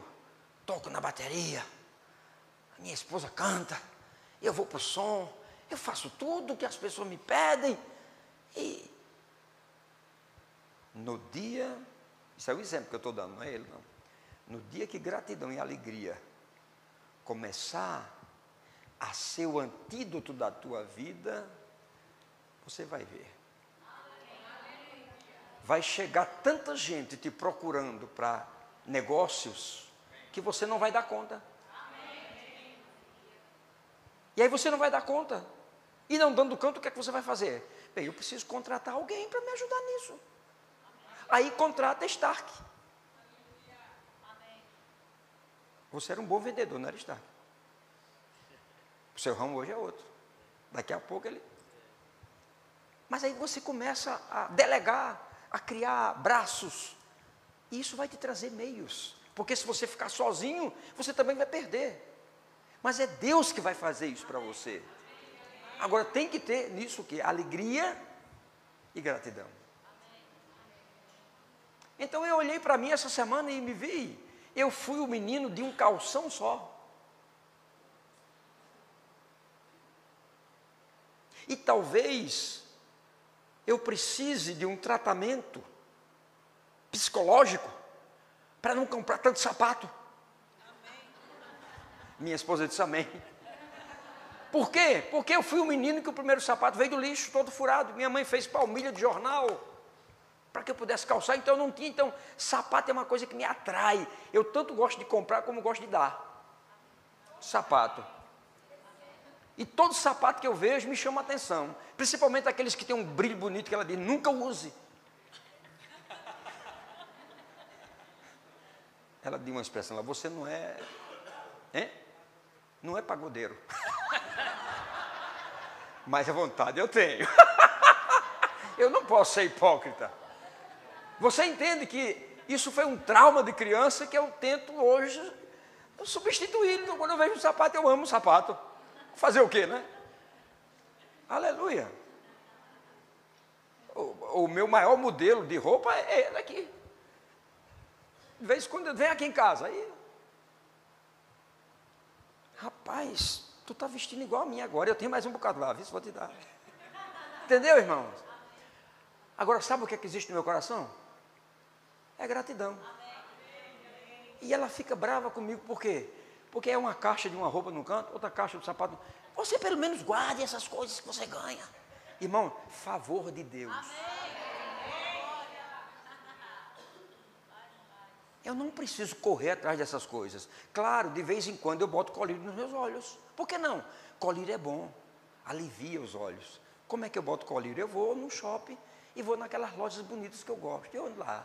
toco na bateria, a minha esposa canta, eu vou para o som, eu faço tudo o que as pessoas me pedem. E no dia, isso é o exemplo que eu estou dando, não é ele não. No dia que gratidão e alegria começar a ser o antídoto da tua vida, você vai ver. Vai chegar tanta gente te procurando para negócios que você não vai dar conta. E aí você não vai dar conta. E não dando conta, o que é que você vai fazer? Bem, eu preciso contratar alguém para me ajudar nisso. Aí contrata Stark. Você era um bom vendedor, não era Stark? O seu ramo hoje é outro. Daqui a pouco ele... Mas aí você começa a delegar, a criar braços, e isso vai te trazer meios, porque se você ficar sozinho, você também vai perder, mas é Deus que vai fazer isso para você. Agora tem que ter nisso o quê? Alegria e gratidão. Então eu olhei para mim essa semana e me vi, eu fui o menino de um calção só, e talvez eu precise de um tratamento psicológico para não comprar tanto sapato. Amém. Minha esposa disse amém. Por quê? Porque eu fui um menino que o primeiro sapato veio do lixo, todo furado. Minha mãe fez palmilha de jornal para que eu pudesse calçar, então eu não tinha. Então, sapato é uma coisa que me atrai. Eu tanto gosto de comprar como gosto de dar. Sapato. E todo sapato que eu vejo me chama a atenção. Principalmente aqueles que têm um brilho bonito que ela diz, nunca use. Ela diz uma expressão lá, você não é... Hein? Não é pagodeiro. Mas a vontade eu tenho. Eu não posso ser hipócrita. Você entende que isso foi um trauma de criança que eu tento hoje substituir. Então, quando eu vejo um sapato, eu amo o sapato. Fazer o quê, né? Aleluia. O meu maior modelo de roupa é ele aqui. De vez em quando vem aqui em casa. Aí, rapaz, tu está vestindo igual a mim agora. Eu tenho mais um bocado lá, viu? Vou te dar. Entendeu, irmãos? Agora, sabe o que é que existe no meu coração? É gratidão. E ela fica brava comigo, por quê? Porque é uma caixa de uma roupa num canto, outra caixa de sapato. Você pelo menos guarde essas coisas que você ganha. Irmão, favor de Deus. Eu não preciso correr atrás dessas coisas. Claro, de vez em quando eu boto colírio nos meus olhos. Por que não? Colírio é bom, alivia os olhos. Como é que eu boto colírio? Eu vou no shopping e vou naquelas lojas bonitas que eu gosto. Eu ando lá.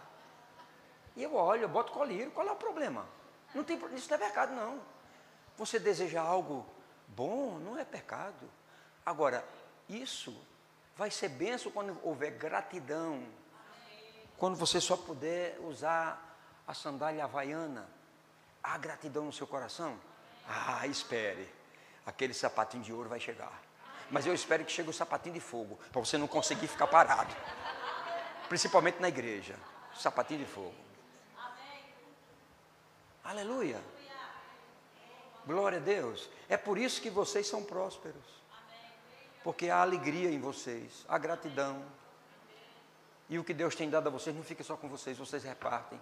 E eu olho, eu boto colírio. Qual é o problema? Não tem, isso não é pecado, não. Você desejar algo bom não é pecado. Agora, isso vai ser bênção quando houver gratidão. Quando você só puder usar a sandália havaiana. Há gratidão no seu coração? Ah, espere. Aquele sapatinho de ouro vai chegar. Mas eu espero que chegue o sapatinho de fogo, para você não conseguir ficar parado. Principalmente na igreja. Sapatinho de fogo. Aleluia. Glória a Deus. É por isso que vocês são prósperos. Porque há alegria em vocês, há gratidão. E o que Deus tem dado a vocês não fica só com vocês, vocês repartem.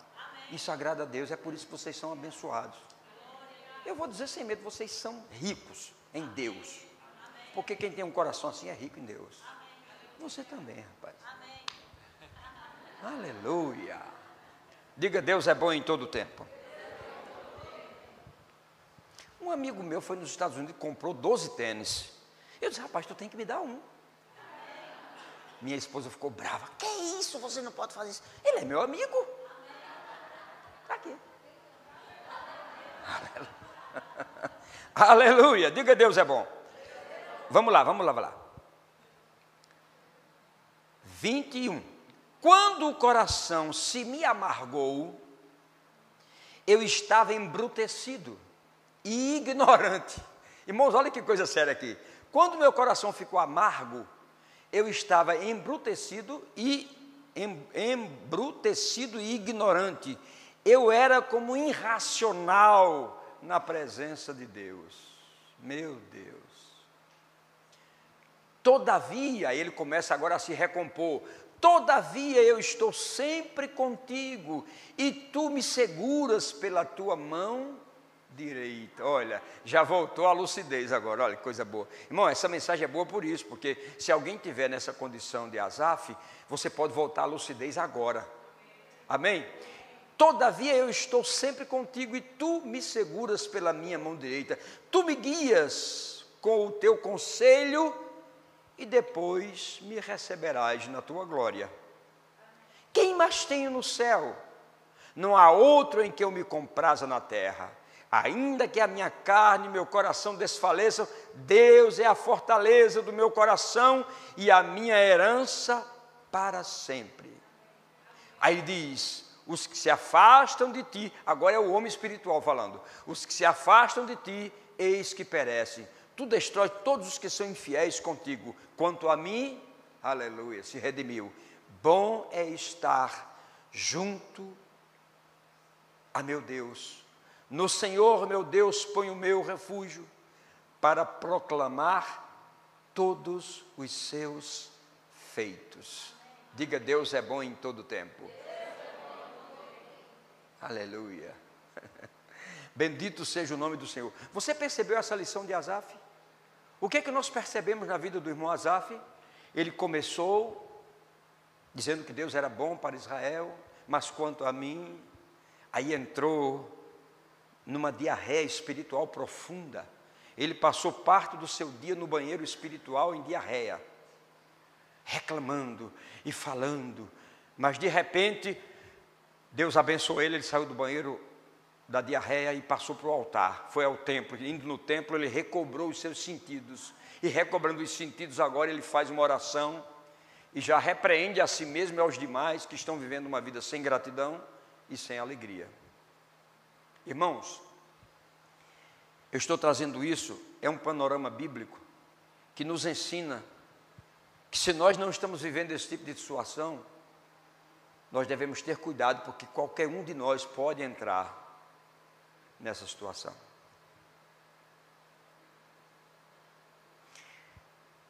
Isso agrada a Deus, é por isso que vocês são abençoados. Eu vou dizer sem medo, vocês são ricos em Deus. Porque quem tem um coração assim é rico em Deus. Você também, rapaz. Aleluia. Diga, Deus é bom em todo o tempo. Um amigo meu foi nos Estados Unidos e comprou 12 tênis. Eu disse, rapaz, tu tem que me dar um. Minha esposa ficou brava. Que isso, você não pode fazer isso. Ele é meu amigo. Está aqui. Aleluia. Diga, Deus é bom. Vamos lá. 21. Quando o coração se me amargou, eu estava embrutecido e ignorante. Irmãos, olha que coisa séria aqui. Quando meu coração ficou amargo, eu estava embrutecido e ignorante. Eu era como irracional na presença de Deus. Meu Deus. Todavia, ele começa agora a se recompor. Todavia eu estou sempre contigo, e tu me seguras pela tua mão direita. Olha, já voltou a lucidez agora, olha que coisa boa. Irmão, essa mensagem é boa por isso, porque se alguém tiver nessa condição de Asaf, você pode voltar à lucidez agora. Amém? Todavia eu estou sempre contigo, e tu me seguras pela minha mão direita. Tu me guias com o teu conselho, e depois me receberás na tua glória. Quem mais tenho no céu? Não há outro em que eu me compraza na terra. Ainda que a minha carne e meu coração desfaleçam, Deus é a fortaleza do meu coração e a minha herança para sempre. Aí diz, os que se afastam de ti, agora é o homem espiritual falando, os que se afastam de ti, eis que perecem. Tu destrói todos os que são infiéis contigo. Quanto a mim, aleluia, se redimiu. Bom é estar junto a meu Deus. No Senhor, meu Deus, ponho o meu refúgio para proclamar todos os seus feitos. Diga, Deus é bom em todo tempo. Aleluia. Bendito seja o nome do Senhor. Você percebeu essa lição de Asaf? O que é que nós percebemos na vida do irmão Asaf? Ele começou dizendo que Deus era bom para Israel, mas quanto a mim, aí entrou numa diarreia espiritual profunda. Ele passou parte do seu dia no banheiro espiritual em diarreia, reclamando e falando, mas de repente, Deus abençoou ele saiu do banheiro da diarreia e passou para o altar, foi ao templo. Indo no templo, ele recobrou os seus sentidos, e recobrando os sentidos agora, ele faz uma oração, e já repreende a si mesmo e aos demais que estão vivendo uma vida sem gratidão e sem alegria. Irmãos, eu estou trazendo isso, é um panorama bíblico, que nos ensina, que se nós não estamos vivendo esse tipo de situação, nós devemos ter cuidado, porque qualquer um de nós pode entrar nessa situação.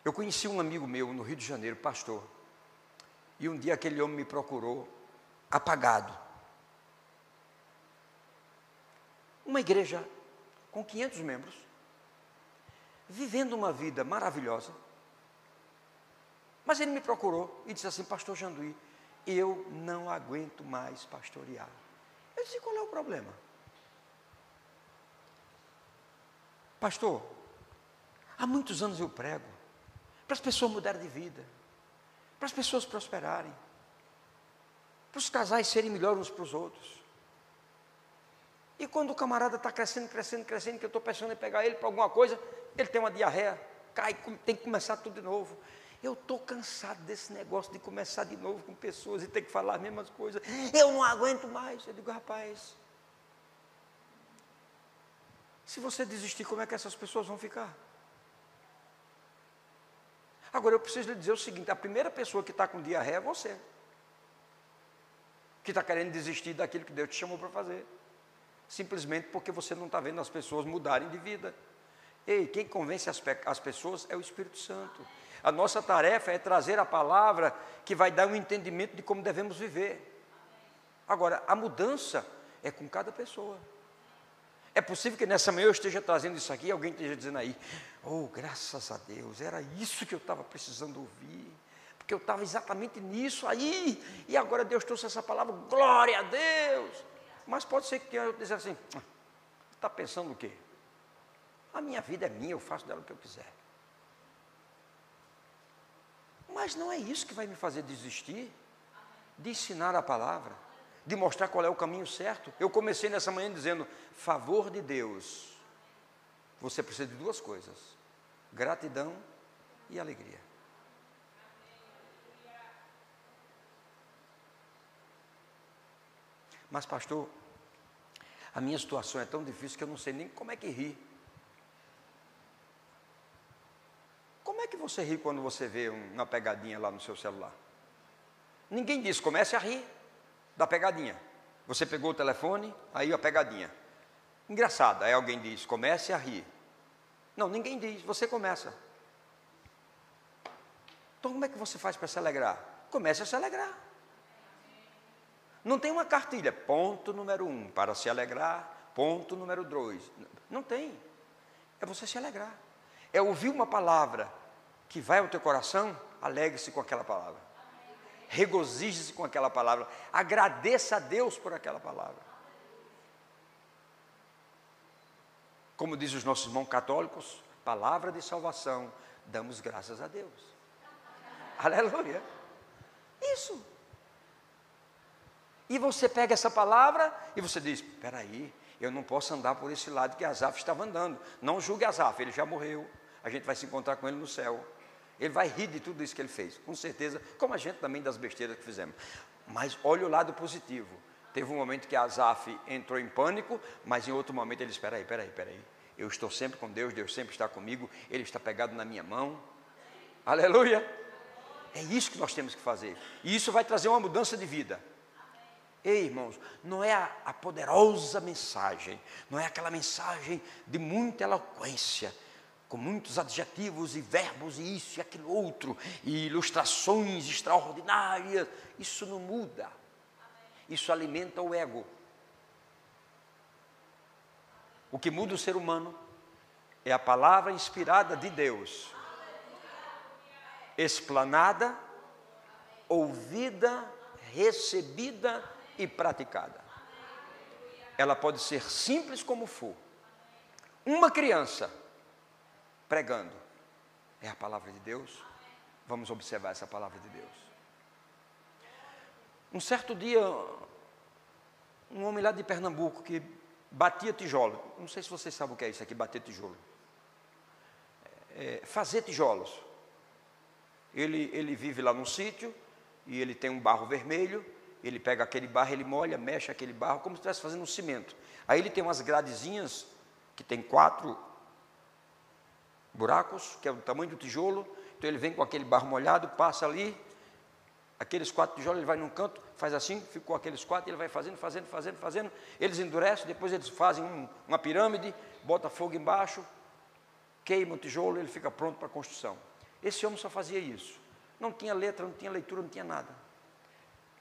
Eu conheci um amigo meu no Rio de Janeiro, pastor, e um dia aquele homem me procurou, apagado. Uma igreja com 500 membros, vivendo uma vida maravilhosa, mas ele me procurou e disse assim, pastor Janduí, eu não aguento mais pastorear. Eu disse, qual é o problema? Pastor, há muitos anos eu prego para as pessoas mudarem de vida, para as pessoas prosperarem, para os casais serem melhores uns para os outros. E quando o camarada está crescendo, que eu estou pensando em pegar ele para alguma coisa, ele tem uma diarreia, cai, tem que começar tudo de novo. Eu estou cansado desse negócio de começar de novo com pessoas e ter que falar as mesmas coisas. Eu não aguento mais. Eu digo, rapaz, se você desistir, como é que essas pessoas vão ficar? Agora, eu preciso lhe dizer o seguinte, a primeira pessoa que está com diarreia é você, que está querendo desistir daquilo que Deus te chamou para fazer, simplesmente porque você não está vendo as pessoas mudarem de vida. Ei, quem convence as pessoas é o Espírito Santo. A nossa tarefa é trazer a palavra que vai dar um entendimento de como devemos viver. Agora, a mudança é com cada pessoa. É possível que nessa manhã eu esteja trazendo isso aqui e alguém esteja dizendo aí, oh, graças a Deus, era isso que eu estava precisando ouvir, porque eu estava exatamente nisso aí, e agora Deus trouxe essa palavra, glória a Deus. Mas pode ser que eu dizer assim, está pensando o quê? A minha vida é minha, eu faço dela o que eu quiser. Mas não é isso que vai me fazer desistir de ensinar a palavra, de mostrar qual é o caminho certo. Eu comecei nessa manhã dizendo, favor de Deus. Você precisa de duas coisas, gratidão e alegria. Mas pastor, a minha situação é tão difícil que eu não sei nem como é que ri. Como é que você ri quando você vê uma pegadinha lá no seu celular? Ninguém diz, comece a rir da pegadinha. Você pegou o telefone, aí a pegadinha. Engraçado, aí alguém diz, comece a rir. Não, ninguém diz, você começa. Então como é que você faz para se alegrar? Comece a se alegrar. Não tem uma cartilha, ponto número 1, para se alegrar, ponto número 2. Não tem. É você se alegrar. É ouvir uma palavra que vai ao teu coração, alegre-se com aquela palavra. Regozije-se com aquela palavra. Agradeça a Deus por aquela palavra. Como diz os nossos irmãos católicos, palavra de salvação, damos graças a Deus. Aleluia. Isso. E você pega essa palavra e você diz, espera aí, eu não posso andar por esse lado que Asaf estava andando. Não julgue Asaf, ele já morreu. A gente vai se encontrar com ele no céu. Ele vai rir de tudo isso que ele fez, com certeza, como a gente também das besteiras que fizemos. Mas olha o lado positivo. Teve um momento que Asaf entrou em pânico, mas em outro momento ele disse, espera aí. Eu estou sempre com Deus, Deus sempre está comigo, Ele está pegado na minha mão. Aleluia! É isso que nós temos que fazer. E isso vai trazer uma mudança de vida. Ei, irmãos, não é a poderosa mensagem, não é aquela mensagem de muita eloquência, com muitos adjetivos e verbos e isso e aquilo outro, e ilustrações extraordinárias. Isso não muda. Isso alimenta o ego. O que muda o ser humano é a palavra inspirada de Deus, explanada, ouvida, recebida e praticada. Ela pode ser simples como for. Uma criança pregando é a palavra de Deus. Vamos observar essa palavra de Deus. Um certo dia, um homem lá de Pernambuco que batia tijolo. Não sei se vocês sabem o que é isso aqui, bater tijolo. Fazer tijolos. Ele vive lá num sítio e ele tem um barro vermelho. Ele pega aquele barro, ele molha, mexe aquele barro como se estivesse fazendo um cimento. Aí ele tem umas gradezinhas que tem 4 buracos, que é o tamanho do tijolo. Então ele vem com aquele barro molhado, passa ali, aqueles 4 tijolos, ele vai num canto, faz assim, ficou aqueles 4, ele vai fazendo. Eles endurecem, depois eles fazem uma pirâmide, bota fogo embaixo, queima o tijolo, ele fica pronto para a construção. Esse homem só fazia isso. Não tinha letra, não tinha leitura, não tinha nada.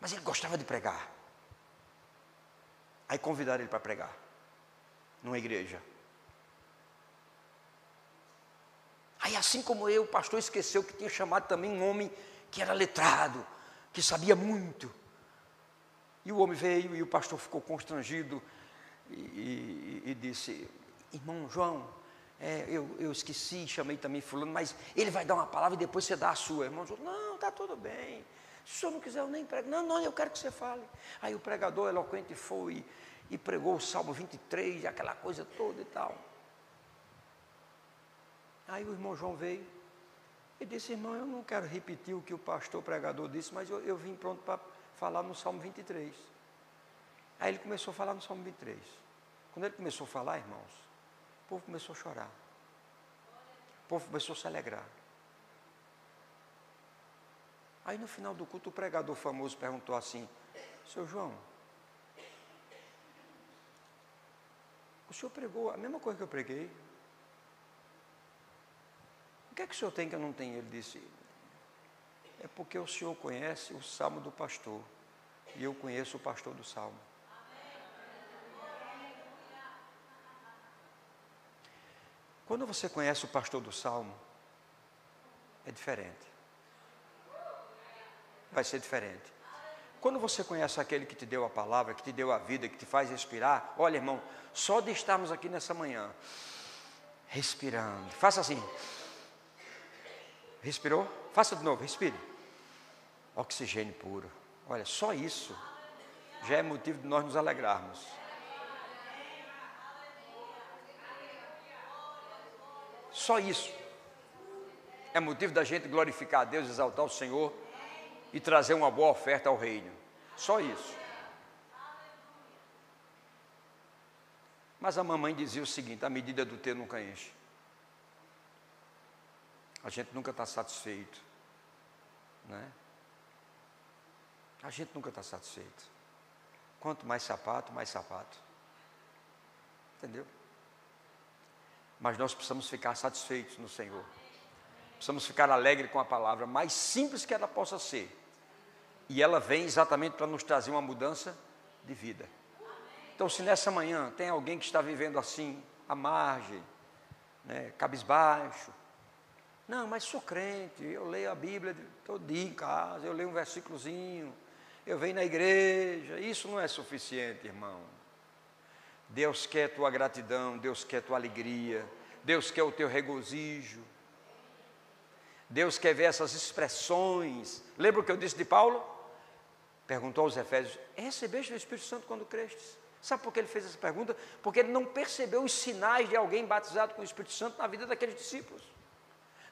Mas ele gostava de pregar. Aí convidaram ele para pregar numa igreja. Aí assim como eu, o pastor esqueceu que tinha chamado também um homem que era letrado, que sabia muito. E o homem veio e o pastor ficou constrangido e disse, irmão João, eu esqueci, chamei também fulano, mas ele vai dar uma palavra e depois você dá a sua. Irmão João, não, está tudo bem. Se o senhor não quiser, eu nem prego. Não, eu quero que você fale. Aí o pregador eloquente foi e pregou o Salmo 23, aquela coisa toda e tal. Aí o irmão João veio e disse, irmão, eu não quero repetir o que o pastor pregador disse, mas eu vim pronto para falar no Salmo 23. Aí ele começou a falar no Salmo 23. Quando ele começou a falar, irmãos, o povo começou a chorar. O povo começou a se alegrar. Aí no final do culto o pregador famoso perguntou assim, seu João, o senhor pregou a mesma coisa que eu preguei? O que é que o senhor tem que eu não tenho? Ele disse, é porque o senhor conhece o salmo do pastor e eu conheço o pastor do salmo. Quando você conhece o pastor do Salmo, é diferente. Vai ser diferente. Quando você conhece aquele que te deu a palavra, que te deu a vida, que te faz respirar, olha, irmão, só de estarmos aqui nessa manhã, respirando, faça assim. Respirou? Faça de novo, respire. Oxigênio puro. Olha, só isso já é motivo de nós nos alegrarmos. Só isso é motivo da gente glorificar a Deus, exaltar o Senhor e trazer uma boa oferta ao reino. Só isso. Mas a mamãe dizia o seguinte: a medida do teu nunca enche. A gente nunca está satisfeito, né? A gente nunca está satisfeito. Quanto mais sapato, mais sapato. Entendeu? Mas nós precisamos ficar satisfeitos no Senhor. Precisamos ficar alegres com a palavra, mais simples que ela possa ser. E ela vem exatamente para nos trazer uma mudança de vida. Então, se nessa manhã tem alguém que está vivendo assim, à margem, né, cabisbaixo, não, mas sou crente, eu leio a Bíblia todo dia em casa, eu leio um versículozinho, eu venho na igreja, isso não é suficiente, irmão. Deus quer tua gratidão, Deus quer tua alegria, Deus quer o teu regozijo, Deus quer ver essas expressões. Lembra o que eu disse de Paulo? Perguntou aos Efésios: recebeste o Espírito Santo quando crestes? Sabe por que ele fez essa pergunta? Porque ele não percebeu os sinais de alguém batizado com o Espírito Santo na vida daqueles discípulos.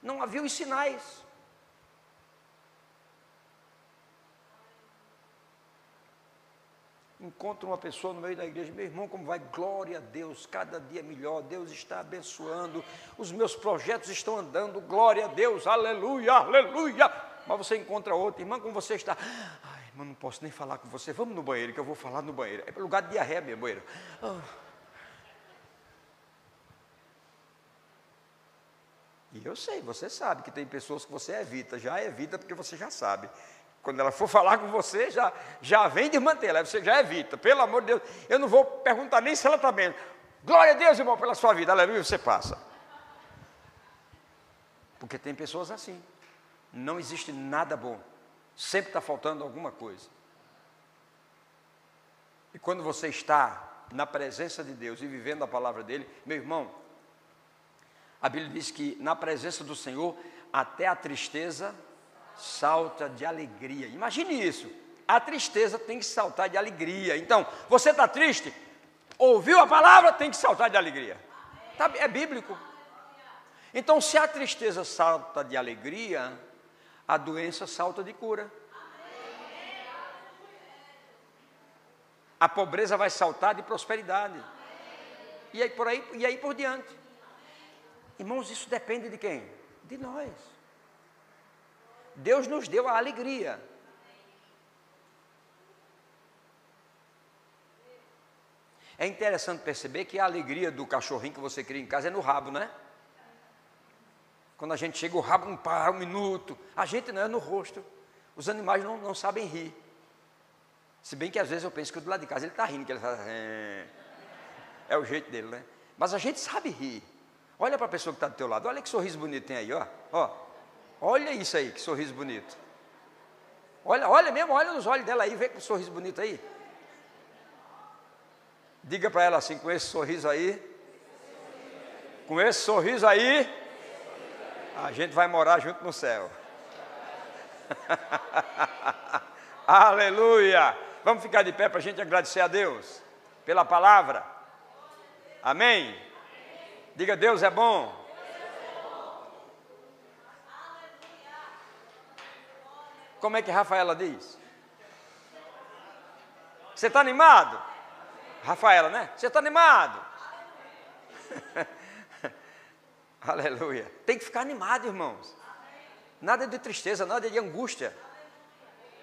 Não havia os sinais. Encontra uma pessoa no meio da igreja: meu irmão, como vai? Glória a Deus, cada dia melhor, Deus está abençoando, os meus projetos estão andando, glória a Deus, aleluia, aleluia. Mas você encontra outra: irmã, como você está? Ai, irmã, não posso nem falar com você, vamos no banheiro, que eu vou falar no banheiro. É lugar de diarreia mesmo, banheiro. E eu sei, você sabe que tem pessoas que você evita, já evita porque você já sabe. Quando ela for falar com você, já vem desmantelar, você já evita, pelo amor de Deus. Eu não vou perguntar nem se ela está bem. Glória a Deus, irmão, pela sua vida, aleluia, você passa. Porque tem pessoas assim. Não existe nada bom, sempre está faltando alguma coisa. E quando você está na presença de Deus e vivendo a palavra dele, meu irmão, a Bíblia diz que na presença do Senhor, até a tristeza salta de alegria. Imagine isso, a tristeza tem que saltar de alegria. Então, você está triste, ouviu a palavra, tem que saltar de alegria. Tá, é bíblico. Então, se a tristeza salta de alegria, a doença salta de cura. A pobreza vai saltar de prosperidade. E aí por diante. Irmãos, isso depende de quem? De nós. Deus nos deu a alegria. É interessante perceber que a alegria do cachorrinho que você cria em casa é no rabo, né? Quando a gente chega, o rabo não para um minuto. A gente não, é no rosto. Os animais não sabem rir. Se bem que às vezes eu penso que o do lado de casa ele está rindo, que ele faz... É o jeito dele, né? Mas a gente sabe rir. Olha para a pessoa que está do teu lado. Olha que sorriso bonito tem aí, ó. Olha isso aí, que sorriso bonito. Olha mesmo, olha nos olhos dela aí, vê que sorriso bonito aí. Diga para ela assim: com esse sorriso aí, a gente vai morar junto no céu. Aleluia! Vamos ficar de pé para a gente agradecer a Deus pela palavra. Amém? Diga: Deus é bom. Como é que Rafaela diz? Você está animado? Rafaela, né? Você está animado? Aleluia. Tem que ficar animado, irmãos. Nada de tristeza, nada de angústia.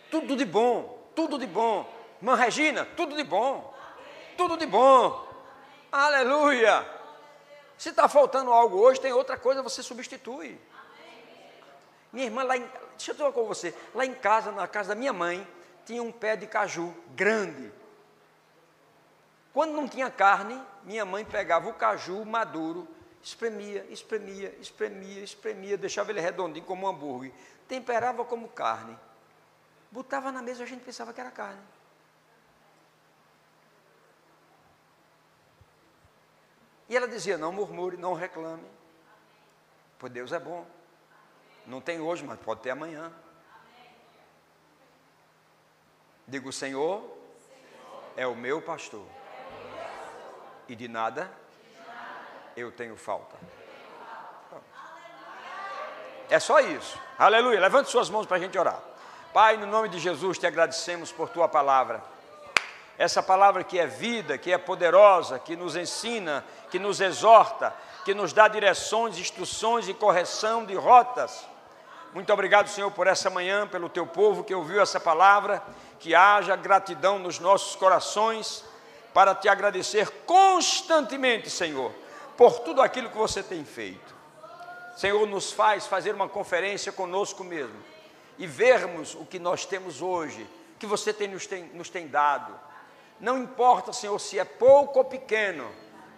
Tudo de bom, tudo de bom. Irmã Regina, tudo de bom. Tudo de bom. Aleluia. Se está faltando algo hoje, tem outra coisa, você substitui. Minha irmã, deixa eu falar com você, lá em casa, na casa da minha mãe, tinha um pé de caju grande. Quando não tinha carne, minha mãe pegava o caju maduro espremia, espremia, espremia, espremia, deixava ele redondinho como um hambúrguer, temperava como carne, botava na mesa, a gente pensava que era carne. E ela dizia, não murmure, não reclame, pois Deus é bom. Não tem hoje, mas pode ter amanhã. Digo, o Senhor é o meu pastor, e de nada eu tenho falta. É só isso. Aleluia. Levante suas mãos para a gente orar. Pai, no nome de Jesus, te agradecemos por tua palavra. Essa palavra que é vida, que é poderosa, que nos ensina, que nos exorta, que nos dá direções, instruções e correção de rotas. Muito obrigado, Senhor, por essa manhã, pelo teu povo que ouviu essa palavra, que haja gratidão nos nossos corações, para te agradecer constantemente, Senhor, por tudo aquilo que você tem feito. Senhor, nos faz fazer uma conferência conosco mesmo, e vermos o que nós temos hoje, que você nos tem dado. Não importa, Senhor, se é pouco ou pequeno,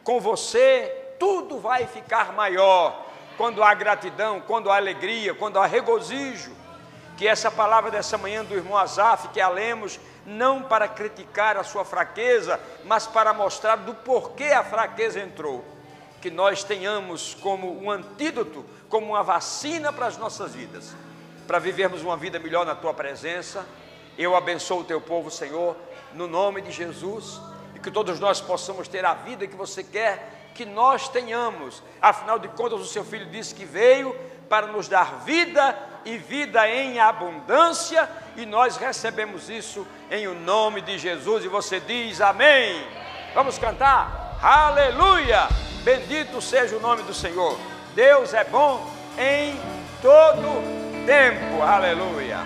com você tudo vai ficar maior, quando há gratidão, quando há alegria, quando há regozijo. Que essa palavra dessa manhã do irmão Asaf, que a lemos, não para criticar a sua fraqueza, mas para mostrar do porquê a fraqueza entrou. Que nós tenhamos como um antídoto, como uma vacina para as nossas vidas, para vivermos uma vida melhor na tua presença. Eu abençoo o teu povo, Senhor, no nome de Jesus, e que todos nós possamos ter a vida que você quer que nós tenhamos. Afinal de contas, o seu Filho disse que veio para nos dar vida e vida em abundância, e nós recebemos isso em o nome de Jesus, e você diz amém. Vamos cantar? Aleluia! Bendito seja o nome do Senhor. Deus é bom em todo tempo. Aleluia!